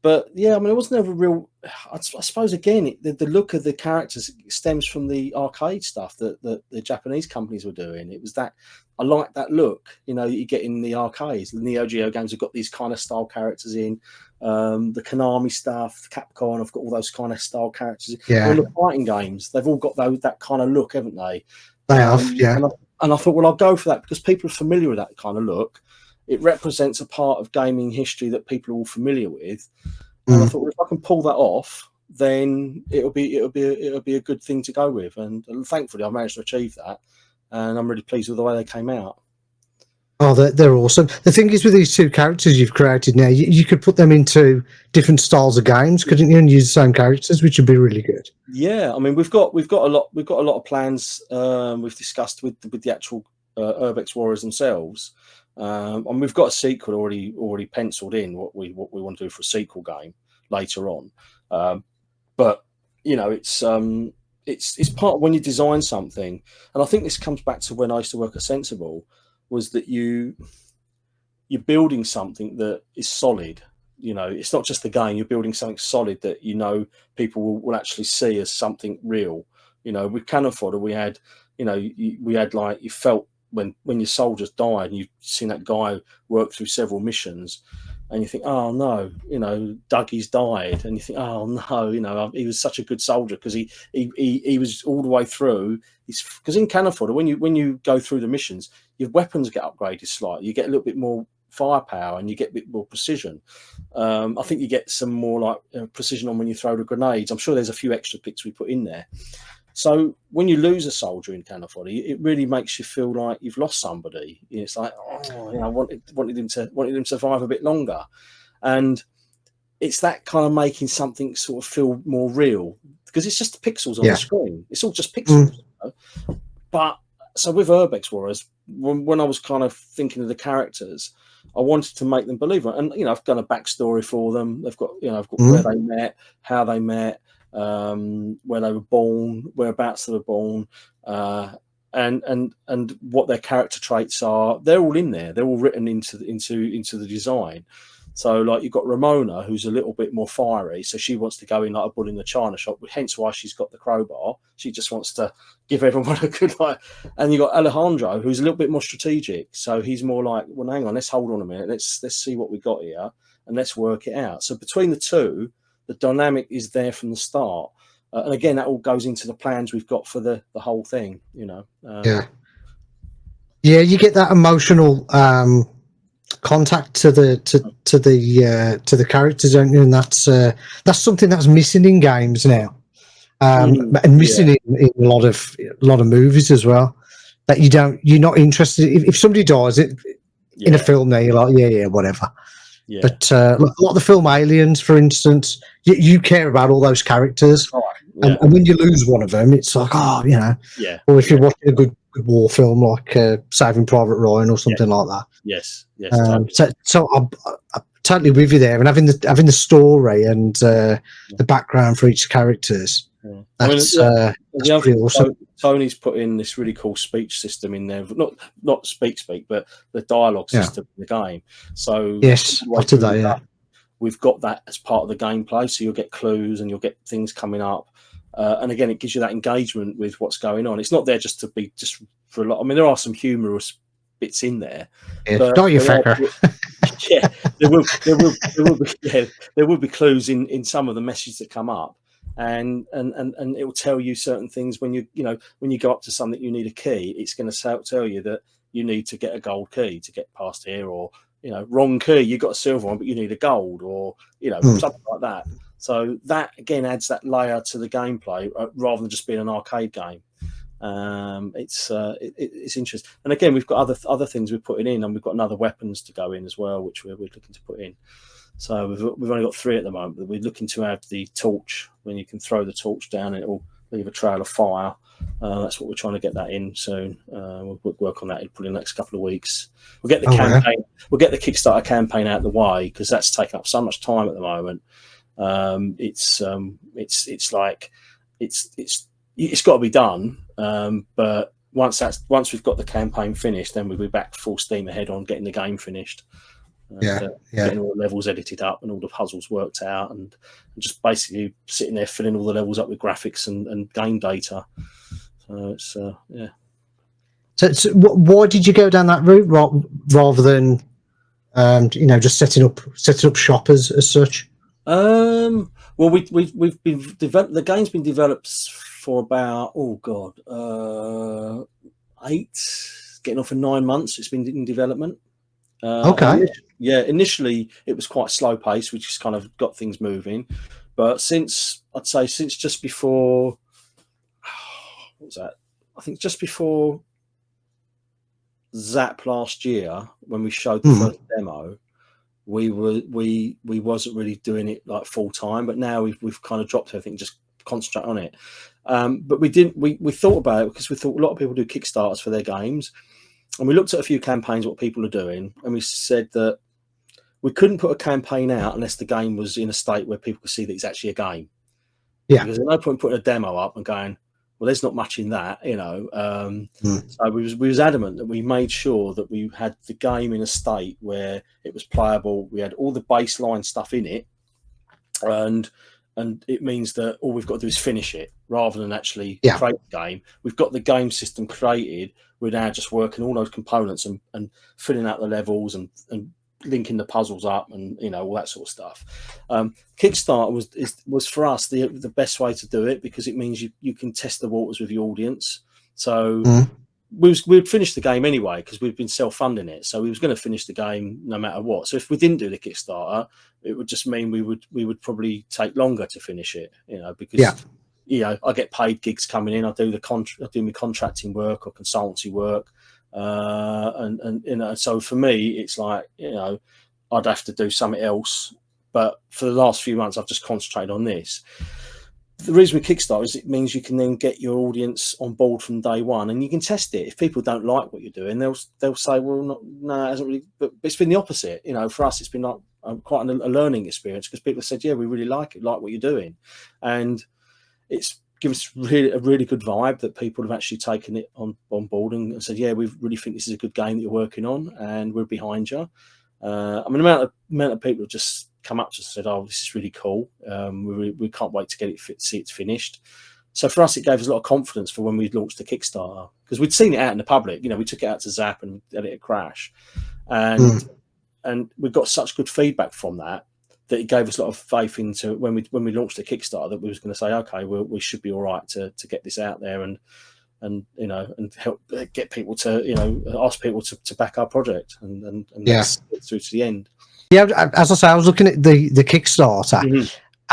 But yeah, I mean, it wasn't ever real. I suppose again, the look of the characters stems from the arcade stuff that the Japanese companies were doing. It was that I like that look, you know, that you get in the arcades. The Neo Geo games have got these kind of style characters in. The Konami stuff, Capcom have got all those kind of style characters. Yeah. All the fighting games, they've all got that kind of look, haven't they?
They have, yeah.
And I thought, well, I'll go for that because people are familiar with that kind of look. It represents a part of gaming history that people are all familiar with. And I thought, well, if I can pull that off, then it'll be a good thing to go with. And thankfully, I managed to achieve that, and I'm really pleased with the way they came out.
Oh, they're awesome. The thing is, with these two characters you've created now, you could put them into different styles of games, couldn't you, and use the same characters, which would be really good.
Yeah, I mean, we've got a lot of plans. We've discussed with the actual Urb-X Warriors themselves. And we've got a sequel already penciled in what we want to do for a sequel game later on. But you know, it's part of when you design something, and I think this comes back to when I used to work at Sensible, was that you're building something that is solid. You know, it's not just a game. You're building something solid that you know people will actually see as something real. You know, with Cannon Fodder, we had like, you felt when your soldiers died and you've seen that guy work through several missions and you think, oh no, you know, Dougie's died, and you think, oh no, you know, he was such a good soldier because he was all the way through. Because in Cannon Fodder, when you go through the missions, your weapons get upgraded slightly. You get a little bit more firepower and you get a bit more precision. I think you get some more like precision on when you throw the grenades. I'm sure there's a few extra bits we put in there. So when you lose a soldier in Cannon Fodder, it really makes you feel like you've lost somebody. It's like, oh, you know, I wanted him to survive a bit longer, and it's that kind of making something sort of feel more real because it's just pixels on the screen. It's all just pixels. You know? But so with Urb-X Warriors, when I was kind of thinking of the characters, I wanted to make them believable, and you know, I've done a backstory for them. They've got, you know, I've got where they met, how they met. Where they were born, whereabouts they were born, and what their character traits are. They're all in there. They're all written into the design. So, like, you've got Ramona, who's a little bit more fiery, so she wants to go in like a bull in the china shop. Hence why she's got the crowbar. She just wants to give everyone a good life. And you've got Alejandro, who's a little bit more strategic. So he's more like, well, hang on, let's hold on a minute. Let's see what we got here, and let's work it out. So between the two, the dynamic is there from the start, and again, that all goes into the plans we've got for the whole thing. You know,
you get that emotional contact to the characters, don't you? And that's something that's missing in games now, and missing in a lot of movies as well. That you're not interested if somebody dies in a film. There, you're like, yeah, whatever. Yeah. But a lot of the film Aliens, for instance, you care about all those characters, and when you lose one of them, it's like, oh, you know. Yeah. Or if you're watching a good war film like Saving Private Ryan or something like that.
Yes.
So totally with you there, and having the story and the background for each characters.
Yeah.
That's,
the
that's pretty awesome.
Tony's put in this really cool speech system in there, not speak, but the dialogue system in the game. So
yes, after that, yeah,
we've got that as part of the gameplay. So you'll get clues and you'll get things coming up, and again, it gives you that engagement with what's going on. It's not there just to be just for a lot. I mean, there are some humorous bits in there.
Yeah, don't you fucker.
Yeah, there will be clues in some of the messages that come up. And it will tell you certain things when you go up to something you need a key. It's going to tell you that you need to get a gold key to get past here, or wrong key, you got a silver one but you need a gold, or something like that. So that again adds that layer to the gameplay rather than just being an arcade game. It's interesting. And again, we've got other things we're putting in, and we've got another weapons to go in as well, which we're looking to put in. So we've only got 3 at the moment, but we're looking to have the torch, when you can throw the torch down and it will leave a trail of fire. That's what we're trying to get that in soon. We'll work on that in probably the next couple of weeks. We'll get the campaign. Yeah. We'll get the Kickstarter campaign out of the way, because that's taking up so much time at the moment. It's got to be done. But once we've got the campaign finished, then we'll be back full steam ahead on getting the game finished. Getting all the levels edited up and all the puzzles worked out, and just basically sitting there filling all the levels up with graphics and game data. So it's
So why did you go down that route rather than just setting up shop as such?
Well, we've been the game's been developed for about getting on for 9 months. It's been in development.
Okay.
Initially it was quite slow paced. We just kind of got things moving, but since just before, what was that? I think just before Zap last year, when we showed the first demo, we wasn't really doing it like full time, but now we've kind of dropped everything, just concentrate on it. But we thought about it because we thought a lot of people do Kickstarters for their games. And we looked at a few campaigns, what people are doing, and we said that we couldn't put a campaign out unless the game was in a state where people could see that it's actually a game. Yeah. Because there's no point putting a demo up and going, well, there's not much in that, So we was adamant that we made sure that we had the game in a state where it was playable. We had all the baseline stuff in it, and it means that all we've got to do is finish it rather than actually create the game. We've got the game system created. We're now just working all those components and filling out the levels and linking the puzzles up and all that sort of stuff. Kickstarter was for us the best way to do it, because it means you can test the waters with your audience. So we'd finish the game anyway, because we've been self-funding it. So we was going to finish the game no matter what. So if we didn't do the Kickstarter, it would just mean we would probably take longer to finish it, because I get paid gigs coming in. I do my contracting work or consultancy work. And so for me, it's like, I'd have to do something else. But for the last few months, I've just concentrated on this. The reason we Kickstarter is it means you can then get your audience on board from day one, and you can test it. If people don't like what you're doing, they'll say, well, no, it hasn't really. But it's been the opposite. For us, it's been like quite a learning experience, because people have said, yeah, we really like what you're doing, and it's given us a really good vibe that people have actually taken it on board and said, yeah, we really think this is a good game that you're working on, and we're behind you. I mean, the amount of people have just come up to us and said, oh, this is really cool. We can't wait to get it see it's finished. So for us, it gave us a lot of confidence for when we launched the Kickstarter, because we'd seen it out in the public. We took it out to Zap and let it crash, and we got such good feedback from that it gave us a lot of faith into when we launched the Kickstarter, that we was going to say, okay, we should be all right to get this out there and help get people to ask people to back our project and get through to the end.
Yeah, as I say, I was looking at the Kickstarter,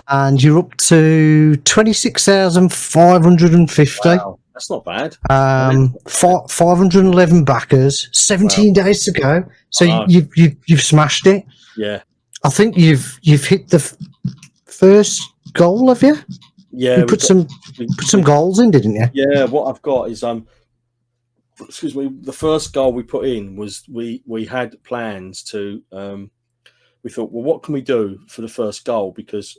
and you're up to 26,550.
Wow, that's not bad.
511 backers, 17 days to go. So you've smashed it.
Yeah,
I think you've hit the first goal, have you?
Yeah,
you put some goals in, didn't you?
Yeah, what I've got is the first goal we put in was we had plans to we thought, well, what can we do for the first goal? Because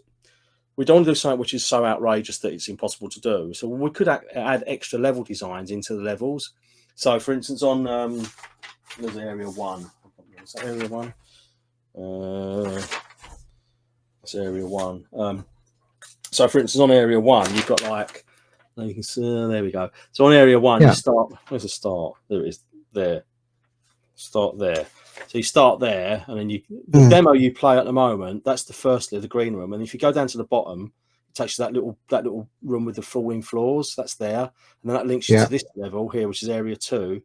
we don't want to do something which is so outrageous that it's impossible to do. So we could add extra level designs into the levels. So, for instance, on there's area 1. Is that area 1? That's area 1. So, for instance, on area 1, you've got like, you can see, there we go. So on area 1, you start. Where's the start? There it is. There. Start there. So you start there, and then the demo you play at the moment, that's the first the green room. And if you go down to the bottom, it takes you that little room with the falling floors. That's there, and then that links you to this level here, which is area 2.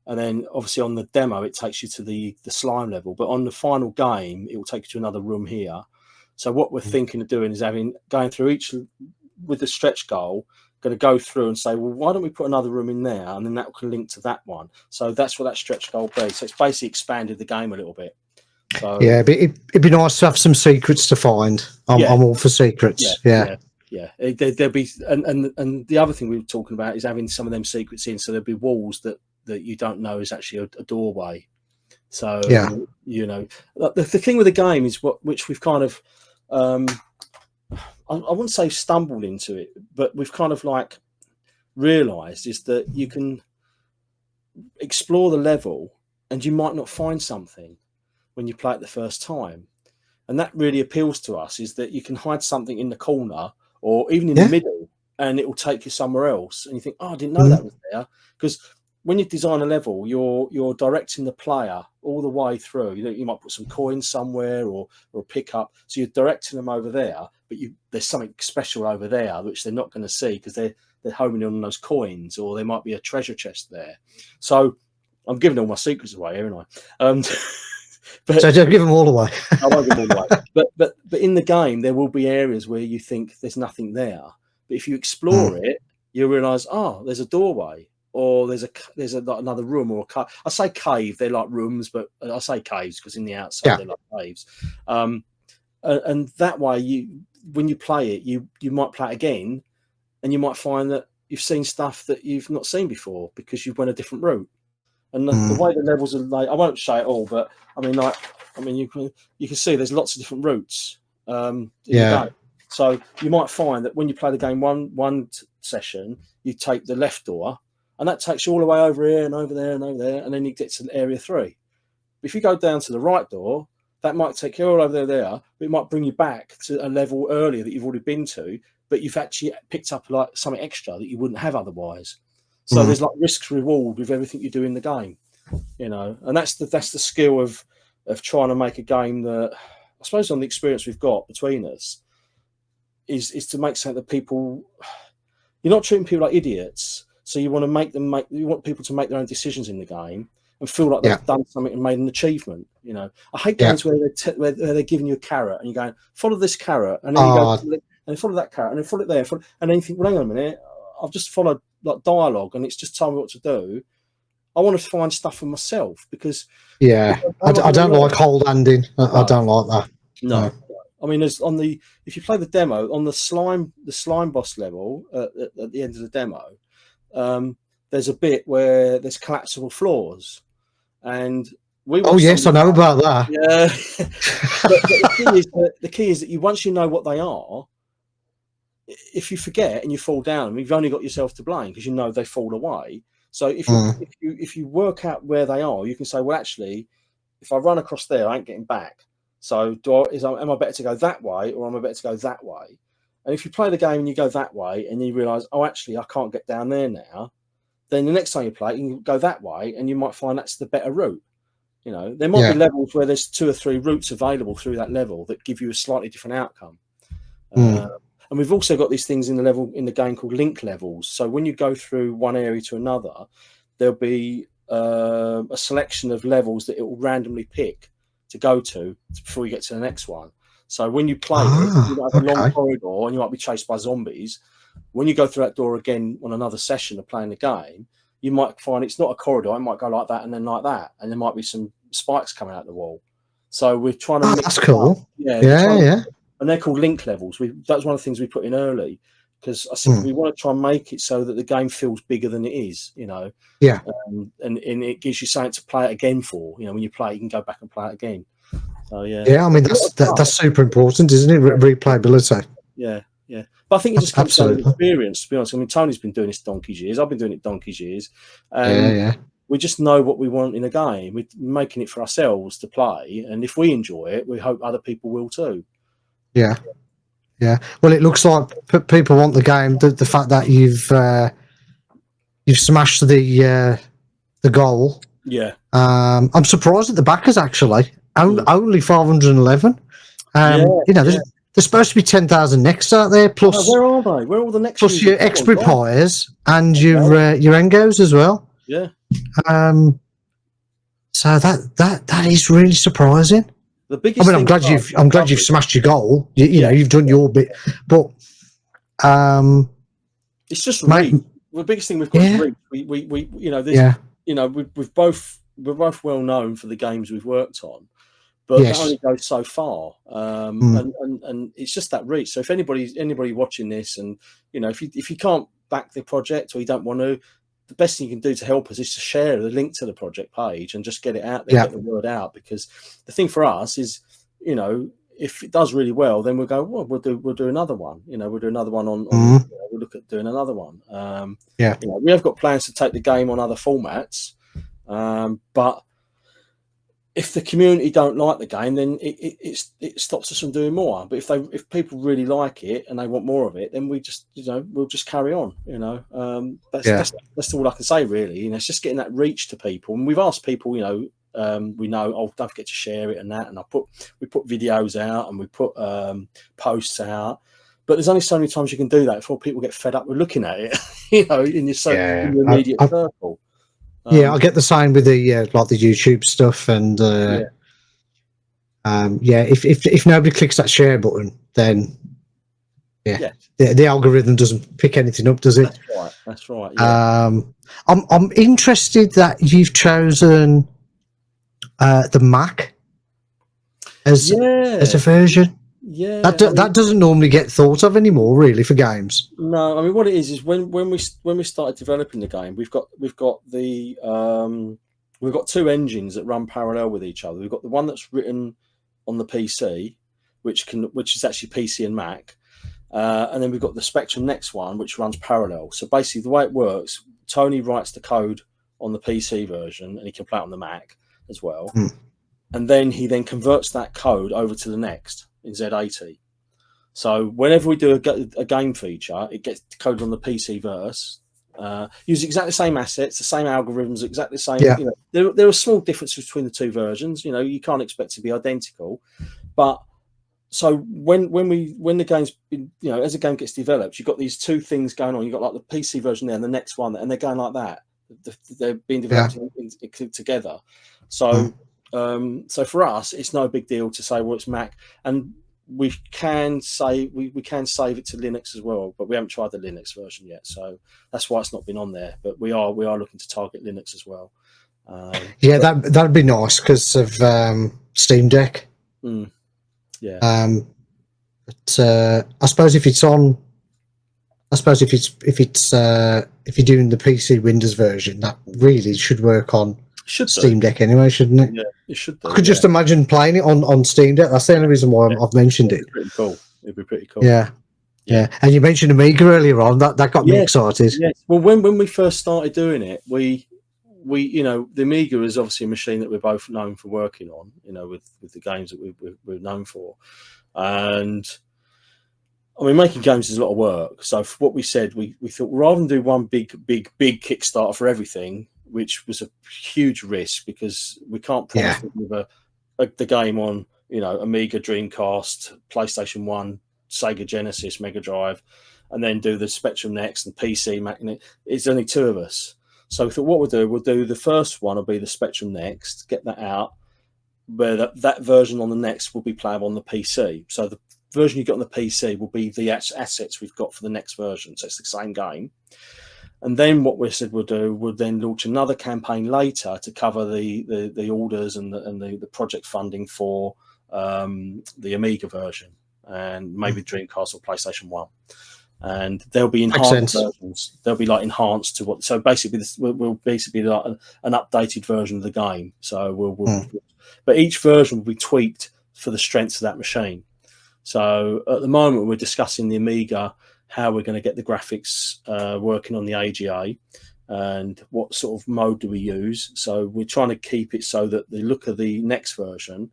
And then obviously on the demo, it takes you to the slime level. But on the final game, it will take you to another room here. So what we're thinking of doing is going through each with the stretch goal. Going to go through and say, well, why don't we put another room in there, and then that can link to that one. So that's what that stretch goal be. So it's basically expanded the game a little bit. So
yeah, but it'd be nice to have some secrets to find. I'm all for secrets. Yeah.
There'll be, and the other thing we were talking about is having some of them secrets in, so there'll be walls that you don't know is actually a doorway. So you know, the thing with the game is which we've kind of I wouldn't say stumbled into it, but we've kind of like realized is that you can explore the level and you might not find something when you play it the first time. And that really appeals to us, is that you can hide something in the corner or even in the middle, and it will take you somewhere else. And you think, oh, I didn't know that was there. Because when you design a level, you're directing the player all the way through. You might put some coins somewhere or a pickup, so you're directing them over there. But there's something special over there which they're not going to see because they're homing in on those coins, or there might be a treasure chest there. So I'm giving all my secrets away, haven't I? But
so don't give them all away.
I won't give them all away. But in the game, there will be areas where you think there's nothing there. But if you explore it, you'll realise, oh, there's a doorway. Or there's like another room or a cave. I say cave, they're like rooms, but I say caves because in the outside they're like caves. And that way, when you play it, you might play it again, and you might find that you've seen stuff that you've not seen before because you've went a different route. And the way the levels are laid, I won't say it all, but you can see there's lots of different routes. In the game. So you might find that when you play the game one session, you take the left door. And that takes you all the way over here and over there and over there, and then you get to area 3. If you go down to the right door, that might take you all over there, but it might bring you back to a level earlier that you've already been to, but you've actually picked up like something extra that you wouldn't have otherwise. So there's like risk reward with everything you do in the game, you know, and that's the skill of trying to make a game that, I suppose, on the experience we've got between us, is to make something that you're not treating people like idiots. So you want to you want people to make their own decisions in the game and feel like they've done something and made an achievement. You know, I hate games where they're giving you a carrot and you're going, follow this carrot, and then you go and follow that carrot, and then follow it there, and then you think, well, hang on a minute, I've just followed like dialogue and it's just told me what to do. I want to find stuff for myself because
I don't like hold handing. I don't like that.
No. I mean, if you play the demo on the slime boss level at the end of the demo. There's a bit where there's collapsible floors, and I know about that. Yeah, but the key is that once you know what they are, if you forget and you fall down, you've only got yourself to blame because you know they fall away. So if you work out where they are, you can say, well, actually, if I run across there, I ain't getting back. So am I better to go that way, or am I better to go that way? And if you play the game and you go that way and you realise, oh, actually, I can't get down there now, then the next time you play, you can go that way and you might find that's the better route. You know, there might be levels where there's 2 or 3 routes available through that level that give you a slightly different outcome. And we've also got these things in the game called link levels. So when you go through one area to another, there'll be a selection of levels that it will randomly pick to go to before you get to the next one. So when you play it, you might have a long corridor and you might be chased by zombies. When you go through that door again on another session of playing the game, you might find it's not a corridor. It might go like that and then like that. And there might be some spikes coming out the wall. So we're trying to mix
that's cool.
up. Yeah. And they're called link levels. That's one of the things we put in early because I said we want to try and make it so that the game feels bigger than it is, you know.
Yeah.
And it gives you something to play it again for. You know, when you play, you can go back and play it again. So yeah,
yeah. I mean, that's super important, isn't it? Replayability.
Yeah, yeah. But I think it just comes down to
Absolutely.
experience. To be honest, I mean, Tony's been doing this donkey's years. I've been doing it donkey's years,
Yeah, yeah.
we just know what we want in a game. We're making it for ourselves to play, and if we enjoy it, we hope other people will too.
Yeah, yeah. Well, it looks like people want the game. The fact that you've smashed the goal.
Yeah.
I'm surprised at the backers actually. Only 511. You know, there's supposed to be 10,000 next out there. Plus,
where are they? Where are all the next?
Plus your expert players and your Engos as well.
Yeah.
So that is really surprising.
The biggest.
I mean, I'm glad you've smashed your goal. You know, you've done your bit, but
it's just reach. The biggest thing we've got is reach. We you know this. You know, we're both well known for the games we've worked on, but that only goes so far. And it's just that reach. So if anybody watching this, and you know, if you can't back the project or you don't want to, the best thing you can do to help us is to share the link to the project page and just get it out there, get the word out. Because the thing for us is, you know, if it does really well, then we'll go, well, we'll do another one. You know, we'll do another one on you know, we'll look at doing another one. You know, we have got plans to take the game on other formats, but if the community don't like the game, then it stops us from doing more. But if people really like it and they want more of it, then we'll just carry on. You know, that's all I can say really. You know, it's just getting that reach to people, and we've asked people, you know. We know, don't forget to share it and that, and we put videos out and we put posts out, but there's only so many times you can do that before people get fed up with looking at it. You know, in your immediate circle.
I get the same with the like the YouTube stuff, and if nobody clicks that share button, then the algorithm doesn't pick anything up, does it?
That's right. Yeah.
I'm interested that you've chosen the Mac as a version. Yeah, that doesn't normally get thought of anymore, really, for games.
No, I mean, what it is when we started developing the game, we've got two engines that run parallel with each other. We've got the one that's written on the PC, which is actually PC and Mac, and then we've got the Spectrum Next one, which runs parallel. So basically, the way it works, Tony writes the code on the PC version, and he can play it on the Mac as well, and then he converts that code over to the Next in Z80. So whenever we do a game feature, it gets coded on the PC verse, use exactly the same assets, the same algorithms, exactly the same. You know, there are small differences between the two versions. You know, you can't expect to be identical, but so when the game's been, you know, as a game gets developed, you've got these two things going on. You've got like the PC version there and the next one, and they're going like that. They're being developed together. So, so for us, it's no big deal to say, well, it's Mac, and we can say we can save it to Linux as well, but we haven't tried the Linux version yet, so that's why it's not been on there. But we are looking to target Linux as well.
That'd be nice because of Steam Deck.
Yeah.
But I suppose if it's on. I suppose if you're doing the PC Windows version, that really should work on Steam Deck anyway, shouldn't it?
Yeah, it should.
I could just imagine playing it on Steam Deck. That's the only reason why I've mentioned it.
Pretty cool. It'd be pretty cool.
Yeah. And you mentioned Amiga earlier on. That got me excited.
Yes. Well, when we first started doing it, we you know, the Amiga is obviously a machine that we're both known for working on. You know, with the games that we're known for, and I mean, making games is a lot of work. So for what we said, we thought rather than do one big Kickstarter for everything, which was a huge risk because we can't promise with the game on, you know, Amiga, Dreamcast, PlayStation 1, Sega Genesis, Mega Drive, and then do the Spectrum Next and PC, Mac. It's only two of us. So we thought we'll do the first one will be the Spectrum Next, get that out, where that version on the Next will be playable on the PC. So the version you get on the PC will be the assets we've got for the next version, so it's the same game. And then what we said we'll then launch another campaign later to cover the orders and the project funding for the Amiga version and maybe Dreamcast or PlayStation 1. And there'll be enhanced versions. They'll be like enhanced to what. So basically, we'll basically be like an updated version of the game. So we'll but each version will be tweaked for the strengths of that machine. So at the moment, we're discussing the Amiga, how we're going to get the graphics working on the AGA, and what sort of mode do we use. So we're trying to keep it so that the look of the next version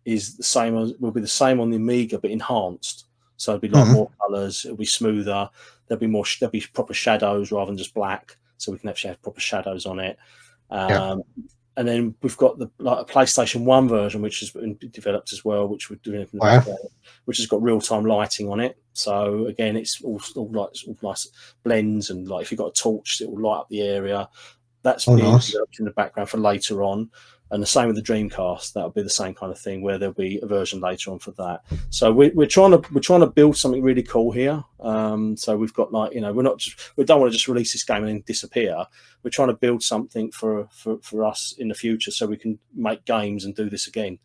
is the same as, will be the same on the Amiga, but enhanced. So it'll be like more colors, it'll be smoother, there'll be proper shadows rather than just black, so we can actually have proper shadows on it. And then we've got the a PlayStation 1 version, which has been developed as well, which we're doing in the background, which has got real-time lighting on it. So again, it's all nice blends, and like if you've got a torch, it will light up the area. That's being developed in the background for later on. And the same with the Dreamcast. That'll be the same kind of thing, where there'll be a version later on for that. So we're trying to build something really cool here. So we've got we don't want to just release this game and then disappear. We're trying to build something for us in the future, so we can make games and do this again.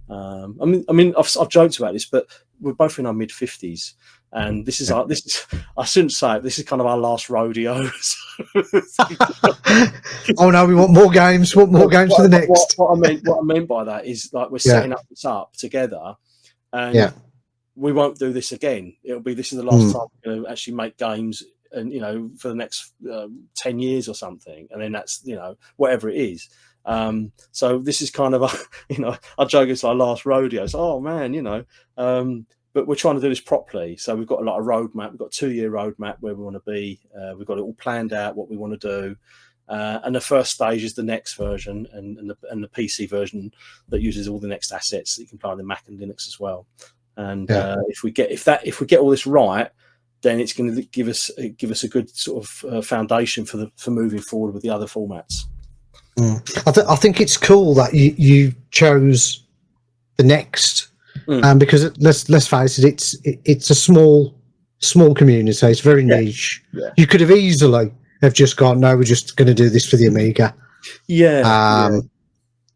I mean, I've joked about this, but we're both in our mid-50s, and this is I shouldn't say it, this is kind of our last rodeo.
Oh no, we want more games. Want more games for the next.
What I meant by that is, like, we're setting this up together, and we won't do this again. This is the last time we're going to actually make games, and for the next 10 years or something, and then that's whatever it is. So this is kind of I joke it's our last rodeo. So, oh man, but we're trying to do this properly. So we've got a lot of roadmap. We've got a 2-year roadmap where we want to be. We've got it all planned out, what we want to do. And the first stage is the next version, and the PC version that uses all the next assets that you can play on the Mac and Linux as well. And if we get all this right, then it's going to give us a good sort of foundation for moving forward with the other formats.
I think it's cool that you chose the next, because let's face it, it's a small community. It's very niche. Yeah. You could have easily have just gone, no, we're just going to do this for the Amiga.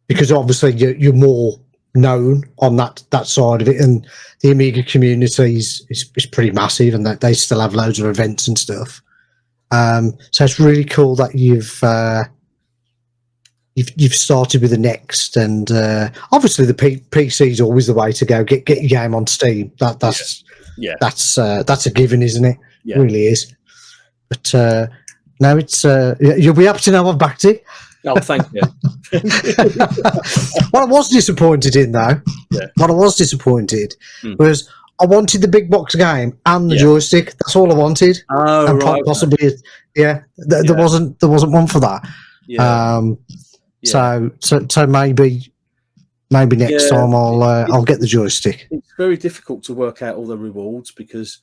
Because obviously you're more known on that side of it, and the Amiga community is pretty massive, and that they still have loads of events and stuff. So it's really cool that you've started with the next, and obviously the PC is always the way to go. Get your game on Steam. That's a given, isn't it? Yeah. It really is. But now it's you'll be happy to know I've backed it.
Oh, thank you.
What I was disappointed in, though, was I wanted the big box game and the joystick. That's all I wanted.
Oh,
and
right.
Possibly, there wasn't one for that. Yeah. So maybe next time I'll get the joystick.
It's very difficult to work out all the rewards, because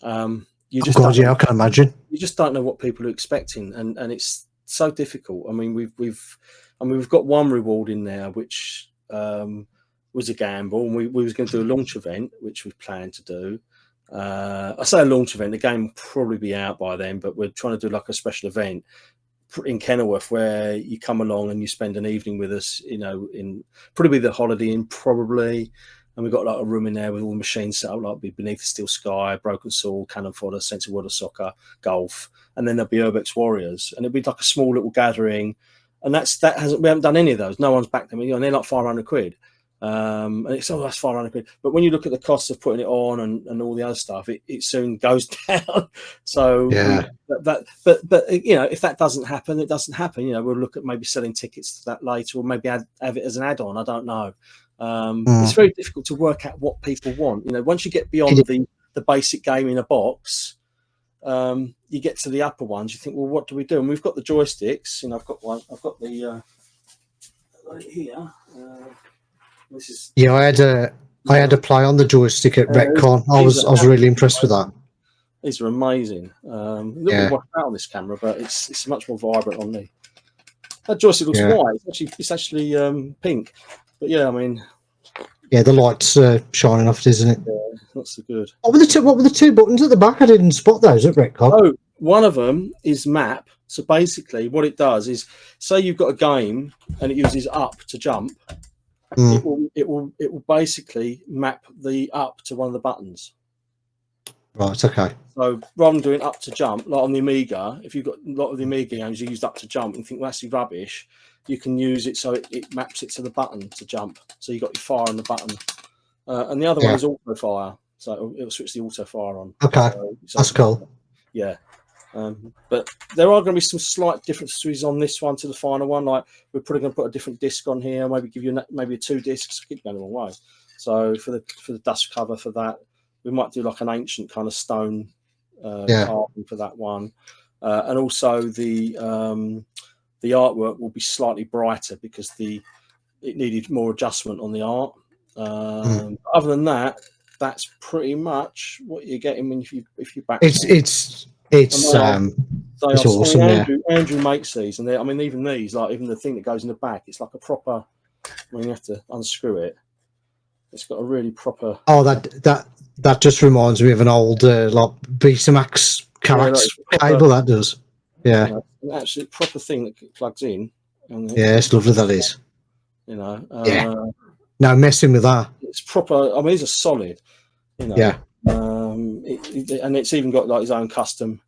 you just
I can imagine.
You just don't know what people are expecting, and it's so difficult. I mean, we've got one reward in there which was a gamble, and we was going to do a launch event, which we planned to do. I say a launch event, the game will probably be out by then, but we're trying to do like a special event in Kenilworth where you come along and you spend an evening with us, in probably the Holiday Inn, probably. And we've got like a room in there with all the machines set up, like Beneath the Steel Sky, Broken Sword, Cannon Fodder, Sense of World of Soccer, Golf, and then there'll be Urb-X Warriors, and it'll be like a small little gathering. And we haven't done any of those. No one's backed them. And they're like £500. And it's that's £500. But when you look at the costs of putting it on and all the other stuff, it soon goes down. So but if that doesn't happen, it doesn't happen. We'll look at maybe selling tickets to that later, or maybe have it as an add-on. I don't know. It's very difficult to work out what people want. Once you get beyond the basic game in a box, you get to the upper ones. You think, well, what do we do? And we've got the joysticks. I've got one. I've got the right here. This is. Yeah,
I had a play on the joystick at Retcon. I was really impressed with that.
These are amazing. Look out on this camera, but it's much more vibrant on me. That joystick looks white. It's actually pink. But yeah, I mean,
the light's shining off it, isn't it?
Yeah, not so good.
What were the two buttons at the back? I didn't spot those at Retcon.
Oh, one of them is map. So basically, what it does is, say you've got a game and it uses up to jump. It will basically map the up to one of the buttons.
Right. Okay.
So rather than doing up to jump, like on the Amiga, if you've got a lot of the Amiga games, you use up to jump and think, well, that's rubbish. you can use it so it maps it to the button to jump. So you got your fire on the button, and the other one is auto fire, so it'll switch the auto fire on.
Okay,
so
that's cool.
Yeah. But there are going to be some slight differences on this one to the final one. Like we're probably going to put a different disc on here, maybe give you maybe 2 discs. Keep going the wrong way. So for the dust cover for that, we might do like an ancient kind of stone carving for that one, and also the artwork will be slightly brighter because it needed more adjustment on the art. Other than that, that's pretty much what you're getting if you back.
It's awesome.
Andrew makes these, and I mean, even these, like even the thing that goes in the back, it's like a proper. When you have to unscrew it, it's got a really proper.
Oh, that just reminds me of an old like Betamax Carax cable. That does, an
absolute proper thing that plugs in. And
it's lovely. That is, no messing with that.
It's proper. I mean, these are solid. And it's even got like his own custom.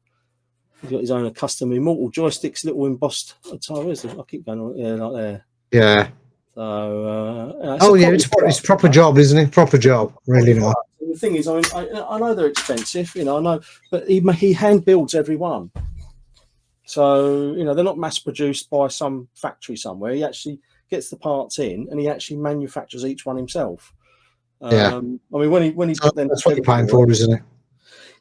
He's got his own custom Immortal joysticks, little embossed. Where's I keep going on, like there.
Yeah.
So.
It's proper job, isn't it? Proper job. Really nice.
The thing is, I mean, I know they're expensive, I know, but he hand builds every one. So they're not mass produced by some factory somewhere. He actually gets the parts in, and he actually manufactures each one himself. I mean, when he put them,
that's what you're paying for, isn't it?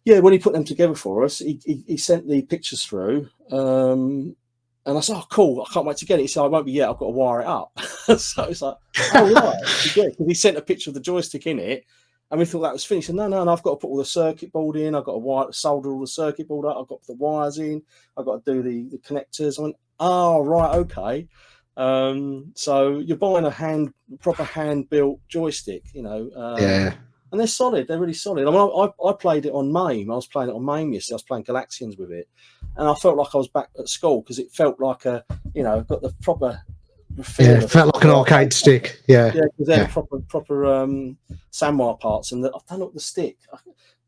Yeah, when he put them together for us, he sent the pictures through, and I said, "Oh, cool! I can't wait to get it." He said, "I won't be yet. I've got to wire it up." So it's like, "Oh right," because he sent a picture of the joystick in it, and we thought that was finished. And no, I've got to put all the circuit board in. I've got to solder all the circuit board up. I've got to put the wires in. I've got to do the connectors. I went, "Oh right, okay." So you're buying a proper hand built joystick, and they're solid. They're really solid. I mean, I played it on MAME. I was playing it on MAME yesterday. I was playing Galaxians with it, and I felt like I was back at school because it felt like got the proper feel.
It felt like an arcade stick. Yeah,
because they're proper Samurai parts, and I've done up the stick. I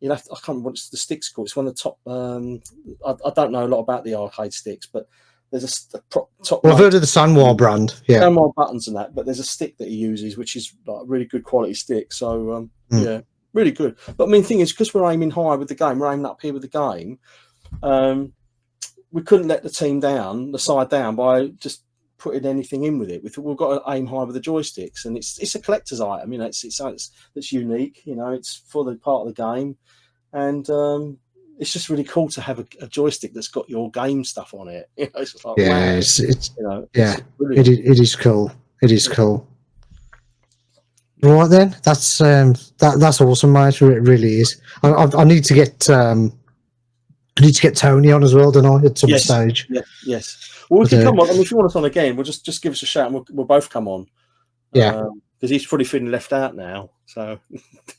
can't remember what the stick's called. It's one of the top. I don't know a lot about the arcade sticks, but there's a top.
Well, I've heard of the Sanwa brand. Yeah,
Sanwa buttons and that, but there's a stick that he uses, which is like a really good quality stick. So really good. But I mean, the thing is, because we're aiming high with the game, we're aiming up here with the game. We couldn't let the team down, the side down, by just putting anything in with it. We thought we've got to aim high with the joysticks, and it's a collector's item. It's that's unique. It's for the part of the game, and it's just really cool to have a joystick that's got your game stuff on it. It's just like, wow.
It is cool. It is cool. Right then, that's awesome, mate. It really is. I need to get Tony on as well, don't I? At some stage.
Yes. Well, we can come on. I mean, if you want us on again, we'll just give us a shout, and we'll both come on.
Yeah.
Because he's probably feeling left out now. So,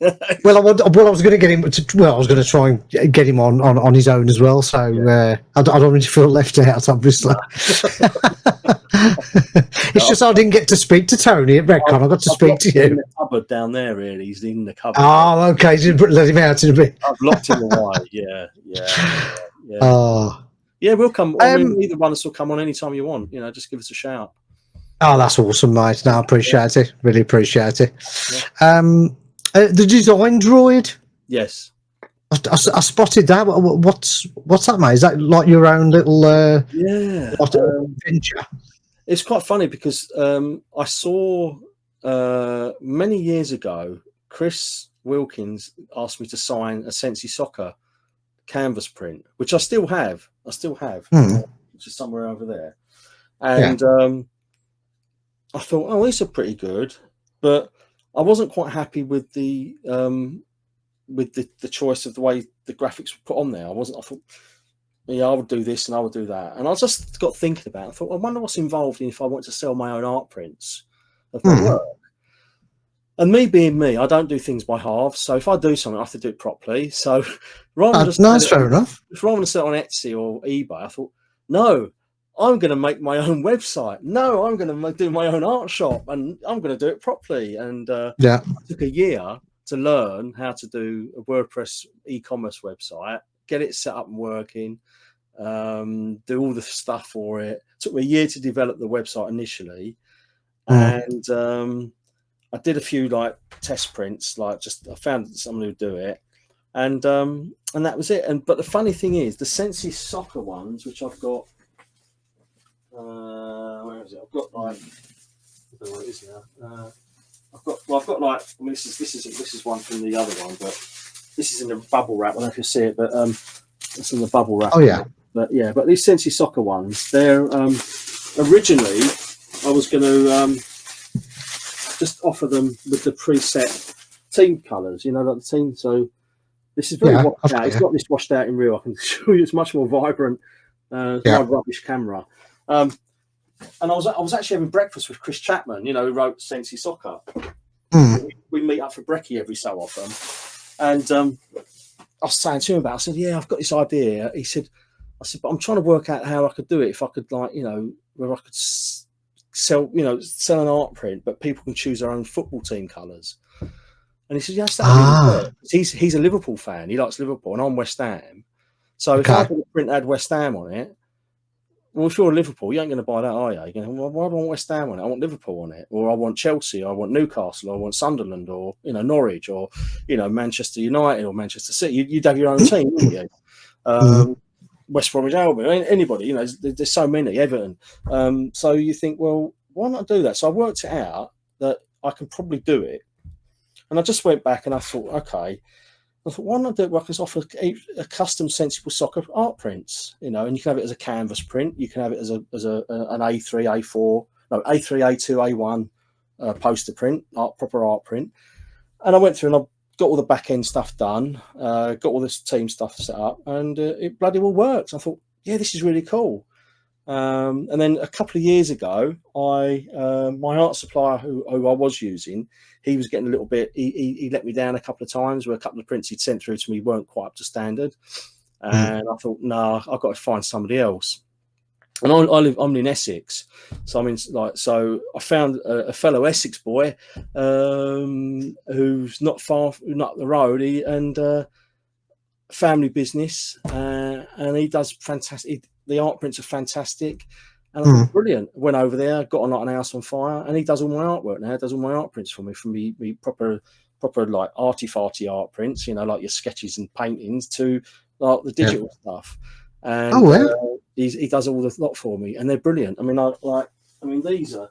I was going to get him. I was going to try and get him on his own as well. So I don't really feel left out, obviously. It's just I didn't get to speak to Tony at Redcon. I got to speak to you.
In the cupboard down there, really. He's in the cupboard.
Oh, okay. You didn't let him out in a bit.
I've locked him away. Yeah.
Oh.
Yeah, we'll come. I mean, either one of us will come on anytime you want. Just give us a shout.
Oh, that's awesome, mate. No, I appreciate it. Really appreciate it. Yeah. The design droid.
Yes.
I spotted that. What's that, mate? Is that like your own little adventure?
It's quite funny because I saw many years ago, Chris Wilkins asked me to sign a Sensi Soccer canvas print, which I still have. Which is somewhere over there. And I thought, oh, these are pretty good, but I wasn't quite happy with the choice of the way the graphics were put on there. I thought, I would do this and I would do that. And I just got thinking about it. I thought, I wonder what's involved in if I want to sell my own art prints of my work. And me being me, I don't do things by halves. So if I do something, I have to do it properly. So rather than
fair enough.
Rather than sell on Etsy or eBay, I thought, no, I'm going to make my own website. No, I'm going to do my own art shop, and I'm going to do it properly. And it took a year to learn how to do a WordPress e-commerce website, get it set up and working. do all the stuff for it. It took me a year to develop the website initially, and I did a few like test prints, like just I found someone who'd do it, and that was it. But the funny thing is, the Sensi Soccer ones, which I've got, where is it? I've got like, I don't know what it is now. I've got like, I mean, this is one from the other one, but this is in the bubble wrap. I don't know if you see it, but it's in the bubble wrap.
Oh yeah.
But these Sensi Soccer ones, they're originally I was going to just offer them with the preset team colours, you know, like the team. So this is very washed out. It's not this washed out in real. I can show you it's much more vibrant. It's my rubbish camera. And I was actually having breakfast with Chris Chapman, you know, who wrote Sensi Soccer. We meet up for brekkie every so often, and I was saying to him about it. I said, "Yeah, I've got this idea." I said, "But I'm trying to work out how I could do it. If I could, like, you know, where I could sell an art print, but people can choose their own football team colours." And he said, "Yes, that he's a Liverpool fan. He likes Liverpool, and I'm West Ham. So if I put a print that had West Ham on it, well, if you're Liverpool, you ain't going to buy that, are you? You're going, well, why do I want West Ham on it? I want Liverpool on it, or I want Chelsea, or I want Newcastle, or I want Sunderland, or, you know, Norwich, or, you know, Manchester United, or Manchester City. You'd have your own team, wouldn't you? West Bromwich Albion, anybody, you know, there's so many, Everton. So you think, well, why not do that? So I worked it out that I can probably do it. And I just went back and I thought, okay, why not do it? Well, I can offer a custom Sensible Soccer art prints, you know, and you can have it as a canvas print. You can have it as an A3, A4, no, A3, A2, A1 poster print, proper art print. And I went through and I got all the back end stuff done, got all this team stuff set up, and it bloody well works. I thought, yeah, this is really cool. And then a couple of years ago, my art supplier who I was using, he was getting a little bit, he let me down a couple of times where a couple of prints he'd sent through to me weren't quite up to standard. And I thought, no, I've got to find somebody else. And I'm in Essex. So so I found a fellow Essex boy who's not far, not up the road, family business, and he does fantastic. The art prints are fantastic, and I thought, brilliant. Went over there, got on like an house on fire, and he does all my artwork now. Does all my art prints for me, from me proper like arty-farty art prints, you know, like your sketches and paintings, to like the digital stuff. And he does all the lot for me, and they're brilliant. I mean, these are,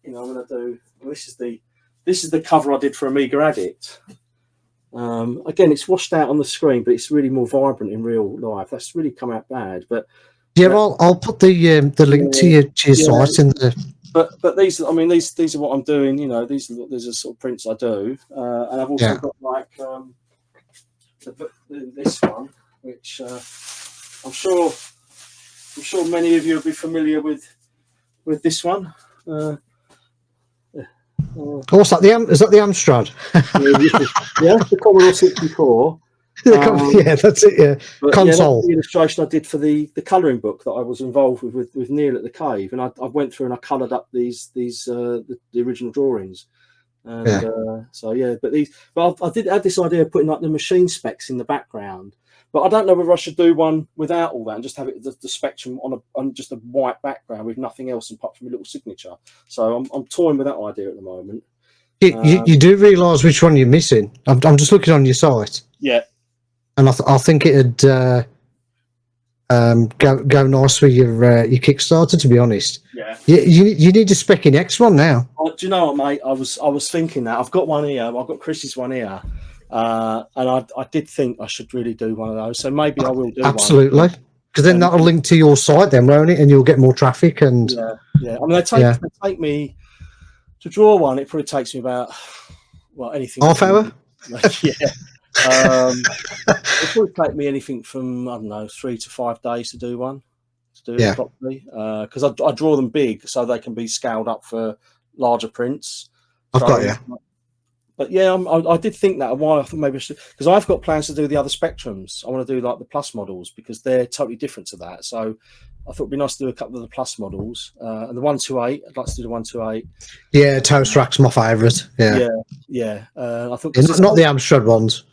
you know, I'm going to do. Well, this is the cover I did for Amiga Addict. Again, it's washed out on the screen, but it's really more vibrant in real life. That's really come out bad, but
yeah, I'll put the link to your site in the.
But these, I mean, these are what I'm doing. You know, these are sort of prints I do, and I've also got like this one, which I'm sure many of you will be familiar with this one.
What's that? Is that the Amstrad?
Yeah, the Commodore 64.
Yeah, that's it. Yeah, console.
Yeah, that's the illustration I did for the colouring book that I was involved with Neil at the Cave, and I went through and I coloured up the original drawings. And but I did have this idea of putting like the machine specs in the background. But I don't know whether I should do one without all that and just have it the spectrum on just a white background with nothing else apart from a little signature. So I'm toying with that idea at the moment.
You do realise which one you're missing. I'm just looking on your site.
Yeah,
and I think it'd go nice with your Kickstarter. To be honest,
yeah.
You need a Spec in X one now.
Do you know what, mate? I was thinking that I've got one here. I've got Chris's one here. And I did think I should really do one of those, so maybe I will do
absolutely, because then that'll link to your site, then, won't it? And you'll get more traffic. And
yeah. I mean, they take me to draw one. It probably takes me about anything
half hour.
Yeah, it probably take me anything from 3 to 5 days to do one, it properly. Because I draw them big so they can be scaled up for larger prints.
I've got you.
But yeah, I did think that a while. I thought maybe I should, because I've got plans to do the other spectrums. I want to do like the plus models because they're totally different to that. So I thought it'd be nice to do a couple of the plus models and the 128. I'd like to do the 128.
Yeah, Toast Rack's my favourite. Yeah.
I thought
it's not the Amstrad ones.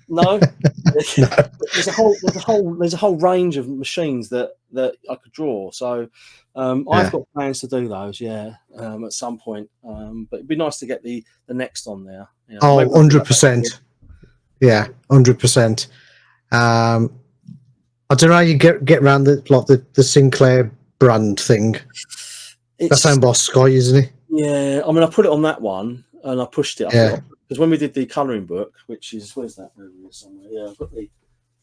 No.
No.
There's a whole range of machines that I could draw. So I've got plans to do those, at some point. But it'd be nice to get the next on there. You know,
100%. Yeah, 100%. I don't know how you get around the Sinclair brand thing. That's owned by Sky, isn't it?
Yeah, I mean, I put it on that one and I pushed it. Because when we did the colouring book, which is where's that? Somewhere. Yeah, I've got the.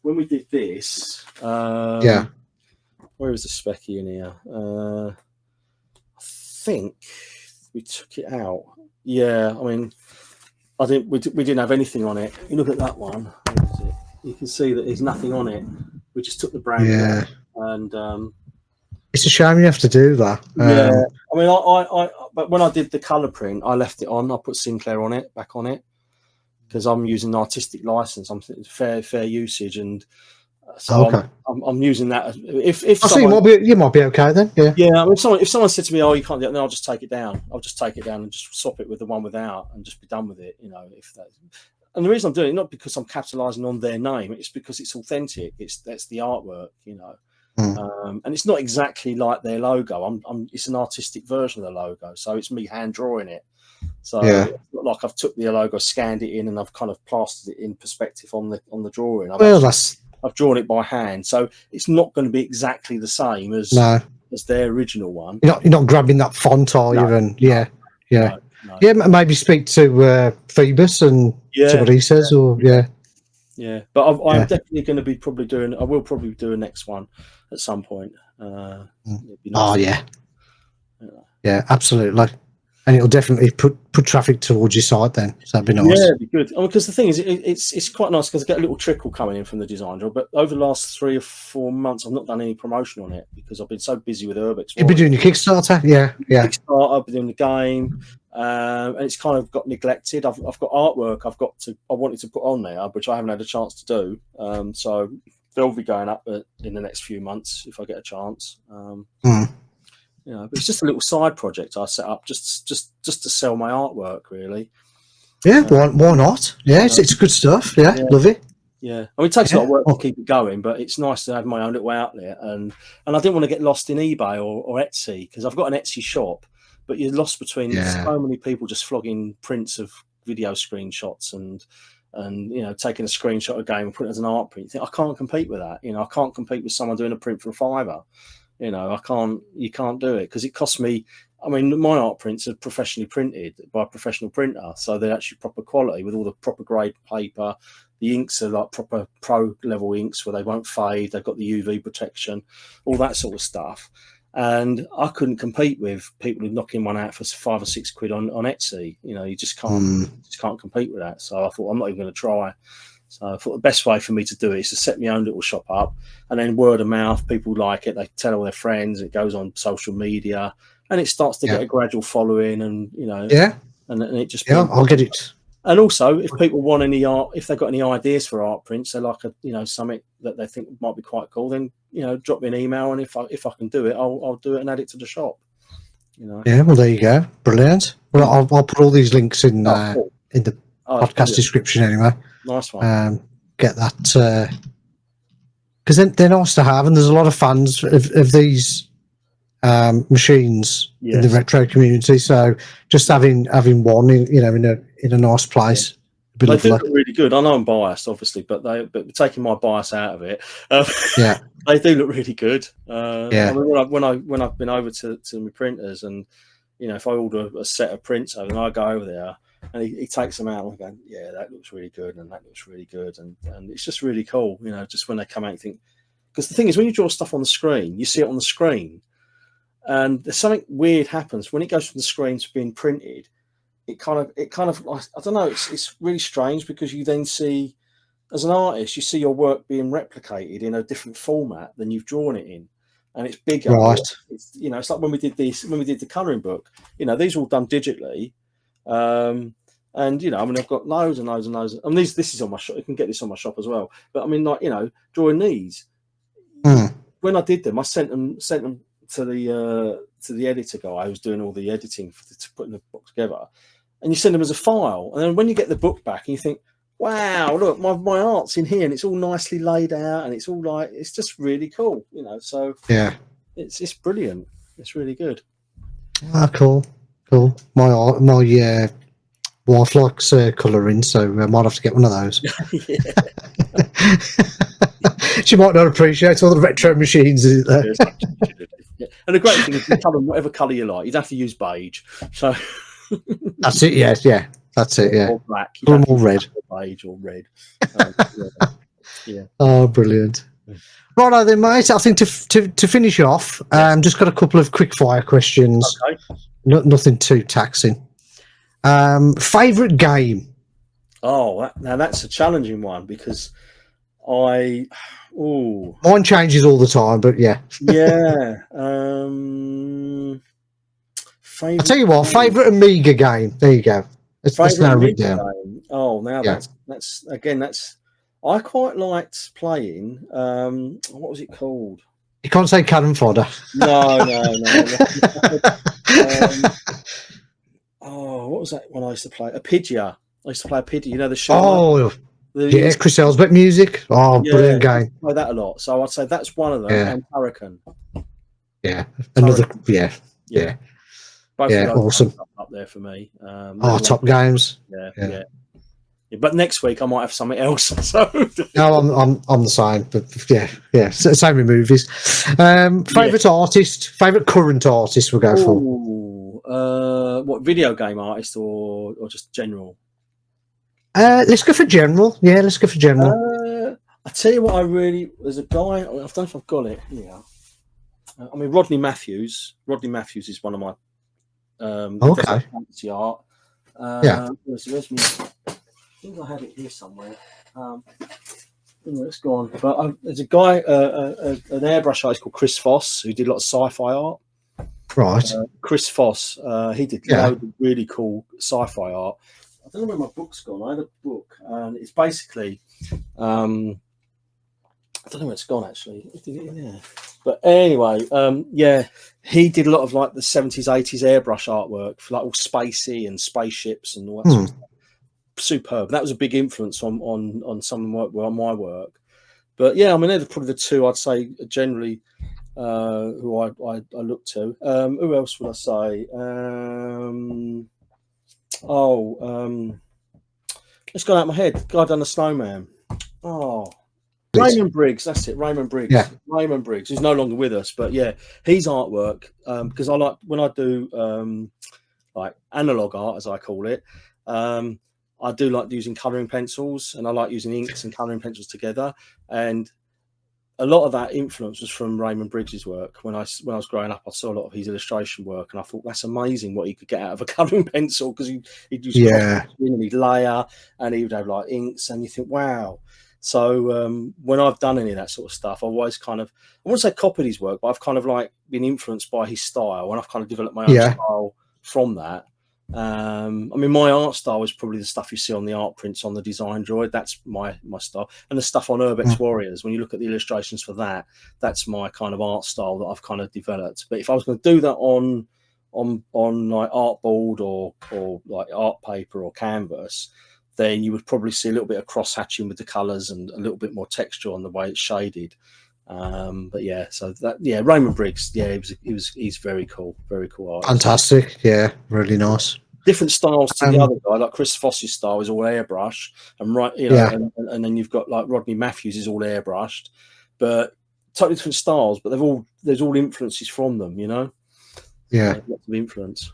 When we did this, where is the specky in here? I think we took it out. Yeah, I mean, I think we didn't have anything on it. You look at that one. Where is it? You can see that there's nothing on it. We just took the brand out, and
it's a shame you have to do that.
I mean, but when I did the colour print, I left it on. I put Sinclair on it, back on it, because I'm using an artistic license. I'm fair usage, and so I'm using that. If I
see, you might be okay then. Yeah.
I mean, if someone said to me, "Oh, you can't do it," then I'll just take it down. I'll just take it down and just swap it with the one without, and just be done with it. You know, and the reason I'm doing it not because I'm capitalising on their name, it's because it's authentic. That's the artwork, you know. And it's not exactly like their logo. It's an artistic version of the logo, so it's me hand drawing it. So it's not like I've took the logo, scanned it in, and I've kind of plastered it in perspective on the drawing. I've drawn it by hand, so it's not going to be exactly the same as their original one.
You're not grabbing that font, are you? And maybe speak to Phoebus and see what he says,
but I'm definitely going to be I will probably do a next one at some point.
Nice absolutely. And it'll definitely put traffic towards your site then. So that'd be nice.
Yeah, it'd be good. Because the thing is, it's quite nice because I get a little trickle coming in from the design job. But over the last 3 or 4 months, I've not done any promotion on it because I've been so busy with Urb-X.
You've been doing your Kickstarter? Yeah.
Kickstarter, I've been doing the game. And it's kind of got neglected. I've got artwork I wanted to put on there, which I haven't had a chance to do. So they'll be going up in the next few months if I get a chance. You know, but it's just a little side project I set up just to sell my artwork, really. Yeah,
why not? Yeah, it's good stuff. Yeah, love it.
Yeah, I mean, it takes a lot of work to keep it going, but it's nice to have my own little outlet. And I didn't want to get lost in eBay or Etsy because I've got an Etsy shop, but you're lost between so many people just flogging prints of video screenshots and you know, taking a screenshot of a game and putting it as an art print. You think, I can't compete with that. You know, I can't compete with someone doing a print for $5. You know, you can't do it because it costs me. I mean, my art prints are professionally printed by a professional printer, so they're actually proper quality with all the proper grade paper. The inks are like proper pro level inks where they won't fade. They've got the UV protection, all that sort of stuff. And I couldn't compete with people who knocking one out for £5 or £6 on Etsy. You know, you just can't compete with that. So I thought I'm not even going to try. So I thought the best way for me to do it is to set my own little shop up, and then word of mouth, people like it, they tell all their friends, it goes on social media, and it starts to get a gradual following, and you know, and it just
I'll get it.
And also, if people want any art, if they've got any ideas for art prints, they like something that they think might be quite cool, then drop me an email, and if I can do it, I'll do it and add it to the shop. You know. Yeah,
well there you go, brilliant. Well, I'll put all these links in in the podcast description anyway.
Nice one.
Get that because they're nice to have, and there's a lot of fans of these machines in the retro community. So just having one, in a nice place.
They do look really good. I know I'm biased, obviously, but taking my bias out of it, they do look really good. I mean, when I've been over to my printers, and if I order a set of prints over, and I go over there. And he takes them out and I go, yeah, that looks really good, and that looks really good, and it's just really cool, just when they come out, you think, because the thing is, when you draw stuff on the screen, you see it on the screen, and there's something weird happens when it goes from the screen to being printed. It kind of, I don't know, it's really strange because you then see, as an artist, you see your work being replicated in a different format than you've drawn it in, and it's bigger.
Right.
It's like when we did the colouring book. These are all done digitally. And I mean, I've got loads and loads and loads. I mean, this is on my shop. You can get this on my shop as well. But I mean, like, drawing these. When I did them, I sent them to the editor guy who's doing all the editing to putting the book together. And you send them as a file. And then when you get the book back, and you think, wow, look, my art's in here, and it's all nicely laid out, and it's all like, it's just really cool, you know. So
Yeah.
it's brilliant. It's really good.
Ah, cool. My wife likes colouring, so I might have to get one of those.
Yeah.
She might not appreciate all the retro machines, is it there?
Yeah. And the great thing is you colour whatever colour you like. You'd have to use beige. So
That's it, yeah. That's it, yeah.
or black.
Or more red.
Beige or red. Yeah.
Oh, brilliant. Right then, mate. I think to finish off, just got a couple of quick fire questions.
Okay.
Nothing too taxing. Favourite game?
Oh, now that's a challenging one because mine
changes all the time, but yeah.
Yeah.
I'll tell you what, favourite Amiga game. There you go. Let's narrow it down.
Game. Oh, now that's I quite liked playing. What was it called?
You can't say Cannon Fodder.
No. What was that one I used to play? Apidia. I used to play Apidia. You know the show.
Oh, yeah, Chris Elsbeck music. Oh, yeah, brilliant game.
I play that a lot. So I'd say that's one of them.
Yeah.
And Hurricane.
Yeah. Another. Yeah.
Both
yeah, awesome.
Up there for me.
Top games.
Yeah. But next week I might have something else. So
no, I'm the same. But yeah. Same with movies. Favorite artist, favorite current artist. We'll go for.
What video game artist or just general?
Let's go for general. Yeah, let's go for general.
I tell you what, there's a guy. I don't know if I've got it. Yeah. I mean, Rodney Matthews. Rodney Matthews is one of my fantasy art. Where's me? I think I had it here somewhere. It's gone. But there's a guy, an airbrush artist called Chris Foss, who did a lot of sci-fi art.
Right.
Chris Foss, he did loads of really cool sci-fi art. I don't know where my book's gone. I had a book, and it's basically, I don't know where it's gone actually. Did it in there? But anyway, he did a lot of like the 70s, 80s airbrush artwork for like all spacey and spaceships and all that sort of stuff. Superb. That was a big influence on some work, on my work. But yeah, I mean, they're probably the two I'd say generally who I look to. Who else would I say? Let's go out of my head. Guy done the snowman. Raymond Briggs, that's it. Raymond Briggs.
Yeah.
Raymond Briggs, who's no longer with us, but yeah, his artwork, because I like when I do like analog art, as I call it, I do like using colouring pencils, and I like using inks and colouring pencils together. And a lot of that influence was from Raymond Briggs's work. When I was growing up, I saw a lot of his illustration work, and I thought that's amazing what he could get out of a colouring pencil, because he'd use and he'd layer, and he would have like inks, and you think, wow. So when I've done any of that sort of stuff, I've always kind of, I wouldn't say copied his work, but I've kind of like been influenced by his style, and I've kind of developed my own style from that. I mean, my art style is probably the stuff you see on the art prints on the design droid. That's my style, and the stuff on Urb-X Warriors. When you look at the illustrations for that, that's my kind of art style that I've kind of developed. But if I was going to do that on like artboard or like art paper or canvas, then you would probably see a little bit of cross hatching with the colours and a little bit more texture on the way it's shaded. But yeah, so that Raymond Briggs, he's very cool artist.
Fantastic, yeah, really nice.
Different styles to the other guy, like Chris Foss's style is all airbrush, and then you've got like Rodney Matthews is all airbrushed, but totally different styles. But there's all influences from them, you know.
Yeah,
lots of influence.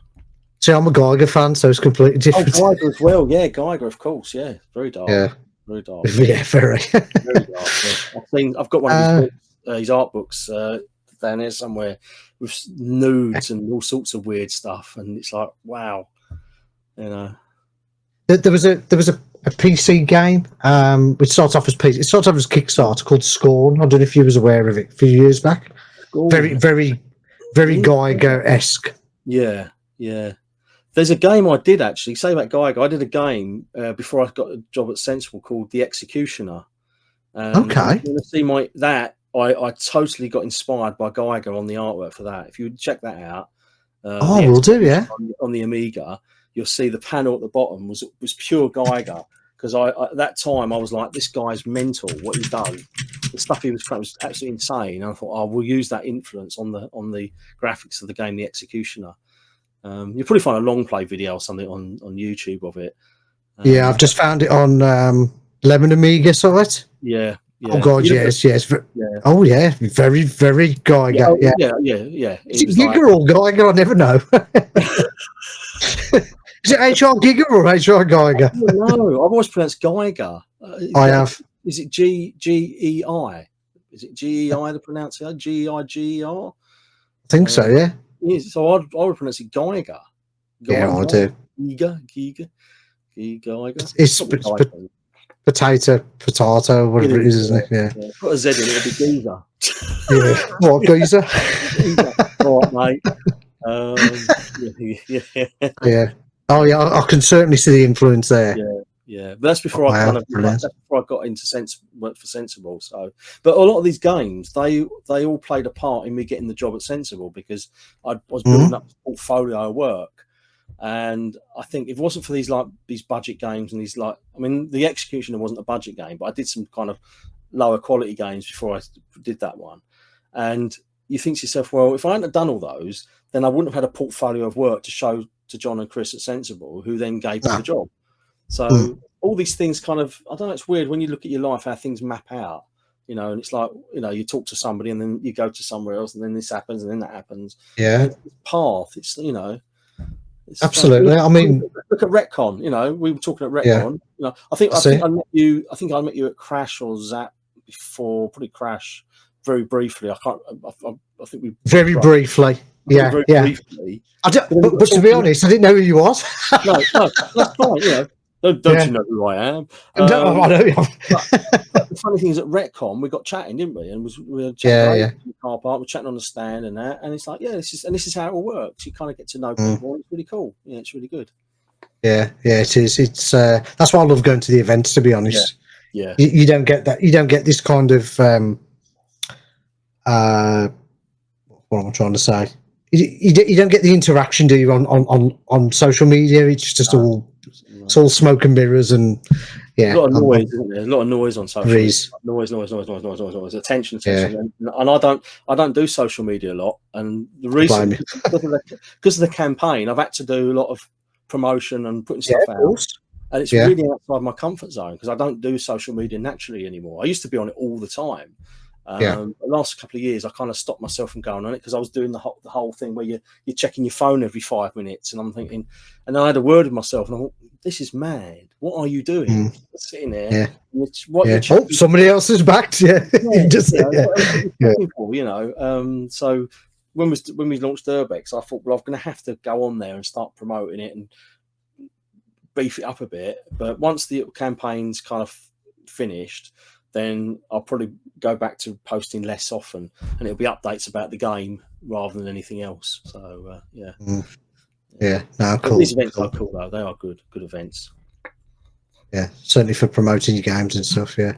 See, I'm a Geiger fan, so it's completely different.
Oh, Geiger as well, yeah, Geiger, of course, yeah, very dark.
Yeah.
Very dark.
Yeah, very.
Very dark. Yeah. I've got one of his art books down there somewhere with nudes and all sorts of weird stuff, and it's like, wow, you know.
There was a PC game which starts off as PC. It starts off as Kickstarter called Scorn. I don't know if you was aware of it a few years back. Scorn. Very Geiger-esque.
Yeah. There's a game I did actually say about Geiger. I did a game before I got a job at Sensible called The Executioner.
Okay.
You want to see I totally got inspired by Geiger on the artwork for that. If you would check that out,
we'll do, yeah.
On the Amiga, you'll see the panel at the bottom was pure Geiger, because I at that time I was like, this guy's mental. What he's done, the stuff he was creating was absolutely insane. And I thought, we'll use that influence on the graphics of the game, The Executioner. You'll probably find a long play video or something on YouTube of it.
Yeah, I've just found it on Lemon Amiga site.
Yeah.
Oh God, yes. Oh yeah, very, very Geiger.
Yeah.
Is it Giga or Geiger? I never know. Is it HR Giga or HR Geiger?
No, I've always pronounced Geiger.
I have.
Is it GEI? Is it GEI the pronunciation? GEIGER?
I think so. Yeah.
So I would pronounce it Geiger.
Yeah, I do.
Giga.
It's potato, whatever it is, isn't it? Yeah.
Put a Z in it, it'll be Geezer.
Yeah. What, Geezer?
All right, mate.
Yeah. Oh, yeah. I can certainly see the influence there.
Yeah. But that's before that's before I got into work for Sensible. So, but a lot of these games, they all played a part in me getting the job at Sensible because I was building up a portfolio of work. And I think if it wasn't for these budget games and the Executioner wasn't a budget game, but I did some kind of lower quality games before I did that one. And you think to yourself, well, if I hadn't done all those, then I wouldn't have had a portfolio of work to show to John and Chris at Sensible, who then gave me the job. So all these things kind of, I don't know, it's weird when you look at your life, how things map out, and it's like, you talk to somebody and then you go to somewhere else and then this happens and then that happens.
Yeah.
It's path. It's,
absolutely. I mean,
look at Retcon. We were talking at Retcon.
Yeah.
I think I met you. I think I met you at Crash or Zap before. Probably Crash, very briefly. I think we
very briefly. Yeah.
Briefly.
But to be honest, I didn't know who you was.
No, that's fine. Don't you know who I am?
No, I know you.
But the funny thing is, at Retcon, we got chatting, didn't we? And we were chatting in the car park, we're chatting on the stand and that. And it's like, this is how it all works. You kind of get to know people. It's really cool. Yeah, it's really good.
Yeah, it is. It's that's why I love going to the events. To be honest,
yeah.
You don't get that. You don't get this kind of what am I trying to say? You don't get the interaction, do you, on social media? It's just it's all smoke and mirrors and
a lot of noise, isn't there? A lot of noise on social media. Noise. Attention. And I don't do social media a lot. And the reason because of the campaign, I've had to do a lot of promotion and putting stuff out. And it's really outside my comfort zone because I don't do social media naturally anymore. I used to be on it all the time. The last couple of years I kind of stopped myself from going on it because I was doing the whole thing where you're checking your phone every 5 minutes, and I'm thinking, and I had a word with myself and I thought, this is mad, what are you doing? Sitting there
somebody else is back. So when we launched Urb-X, I thought, well, I'm going to have to go on there and start promoting it and beef it up a bit. But once the campaign's kind of finished, then I'll probably go back to posting less often, and it'll be updates about the game rather than anything else. So cool. These events are cool though; they are good events. Yeah, certainly for promoting your games and stuff. Yeah.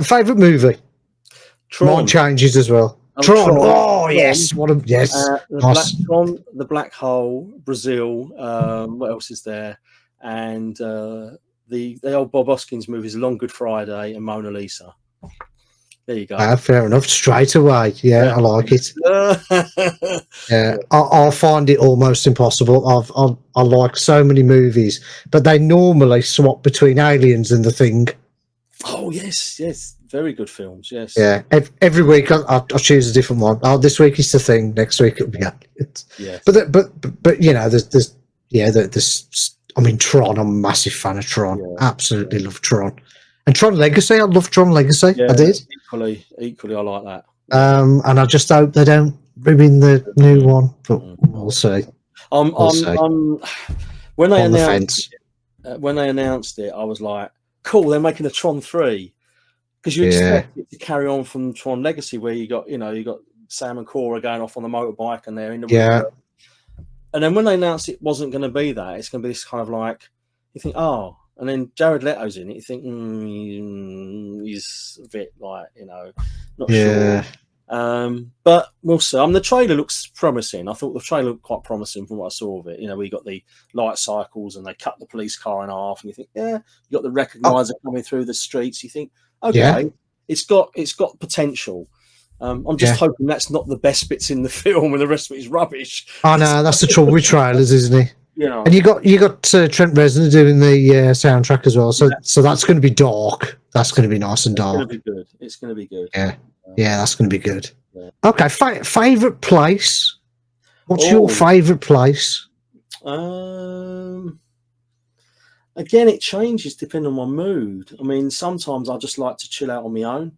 Favorite movie?
Tron.
Mine changes as well. Tron. Oh yes, yes.
The Black Hole, Brazil. What else is there? And the old Bob Hoskins movies, Long Good Friday and Mona Lisa. There you go.
Fair enough. Straight away. Yeah, I like it. I'll find it almost impossible. I like so many movies, but they normally swap between Aliens and The Thing.
Oh yes. Very good films. Yes.
Yeah. Every week I'll choose a different one. Oh, this week is The Thing. Next week it'll be Aliens.
Yeah.
But there's I mean, Tron. I'm a massive fan of Tron. Yeah. Absolutely love Tron. And Tron Legacy. I love Tron Legacy. I did.
Equally, I like that.
And I just hope they don't ruin the new one. But we'll see.
When they announced it, I was like, cool, they're making a Tron 3. Because you expect it to carry on from Tron Legacy, where you got Sam and Cora going off on the motorbike and they're in the river. And then when they announced it wasn't going to be that, it's going to be this kind of like, you think, and then Jared Leto's in it, you think, he's a bit like, not sure. But we'll see. The trailer looks promising. I thought the trailer looked quite promising from what I saw of it. We got the light cycles and they cut the police car in half, and you think, yeah, you got the recognizer coming through the streets. You think, okay, it's got potential. I'm just hoping that's not the best bits in the film and the rest of it is rubbish.
Oh no, that's the trouble with trailers, isn't it?
Yeah.
And you got Trent Reznor doing the soundtrack as well, so that's going to be dark. That's going to be nice and dark.
It's going to be good.
Yeah, that's going to be good.
Yeah.
Okay, favorite place. What's your favorite place?
Again, it changes depending on my mood. Sometimes I just like to chill out on my own.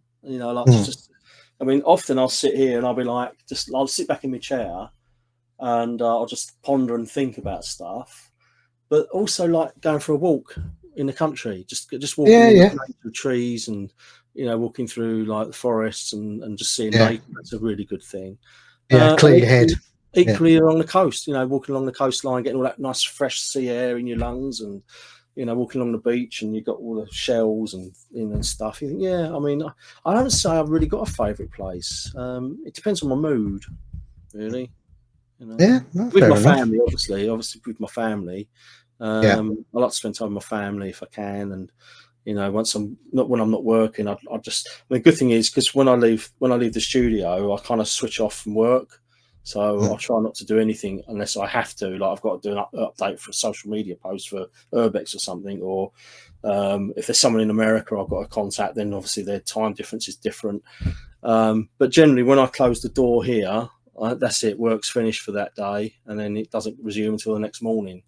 Often I'll sit here and I'll be like, I'll sit back in my chair and I'll just ponder and think about stuff. But also like going for a walk in the country, just walking through trees and walking through like the forests and just seeing nature. That's a really good thing.
Clear your head.
Equally along the coast, walking along the coastline, getting all that nice fresh sea air in your lungs, and walking along the beach, and you've got all the shells and stuff. You think, I don't say I've really got a favourite place. It depends on my mood, really. With my family, obviously with my family. I like to spend time with my family if I can, and when I'm not working, I just. The good thing is because when I leave the studio, I kind of switch off from work. So I try not to do anything unless I have to. Like I've got to do an update for a social media post for Urb-X or something, or if there's someone in America I've got to contact, then obviously their time difference is different. But generally, when I close the door here, that's it. Work's finished for that day, and then it doesn't resume until the next morning.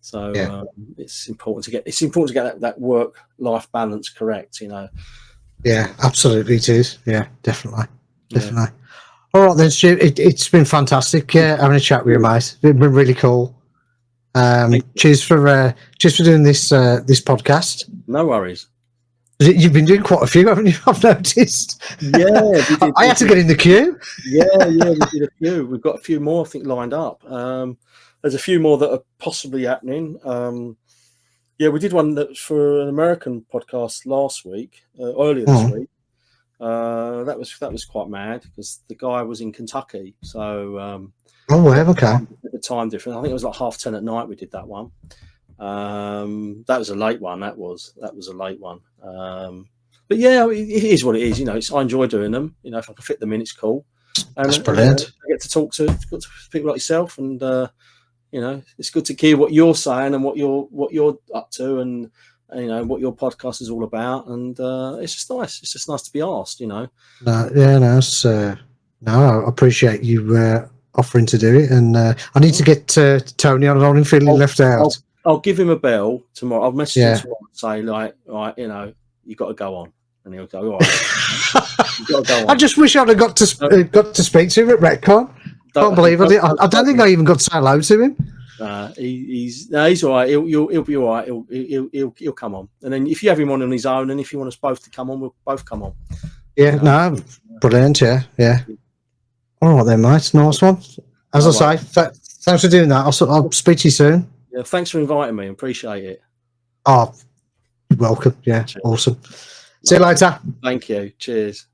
So it's important to get that work-life balance correct.
Yeah, absolutely, it is. Yeah, definitely. All right then, Stu. It's been fantastic having a chat with you, mate. It's been really cool. Cheers for doing this podcast.
No worries.
You've been doing quite a few, haven't you? I've noticed.
Yeah,
I had to get in the queue.
Yeah, we did a few. We've got a few more, I think, lined up. There's a few more that are possibly happening. We did one that for an American podcast last week, earlier this week. That was quite mad because the guy was in Kentucky, so
okay.
The time difference. I think it was like 10:30 at night. We did that one. That was a late one. That was a late one. But yeah, it is what it is. I enjoy doing them. If I can fit them in, it's cool.
That's brilliant.
I get to talk to people like yourself, and it's good to hear what you're saying and what you're up to, and what your podcast is all about, and it's just nice. It's just nice to be asked, No, I appreciate you offering to do it, and I need to get Tony on. I'm feeling left out. I'll give him a bell tomorrow. I'll message him tomorrow and say, like, right, you got to go on, and he'll go, all right. You got to go on.
I just wish I'd have got to speak to him at Retcon. Can't believe I did. I don't think I even got to say hello to him.
He's all right. He'll be all right. He'll come on, and then if you have him on his own, and if you want us both to come on, we'll both come on.
Yeah, no, brilliant. Yeah. All right then, mate. Nice one. As I say, thanks for doing that. I'll speak to you soon.
Yeah, thanks for inviting me. Appreciate it.
Oh, you're welcome. Yeah, cheers. Awesome. See you later.
Thank you. Cheers.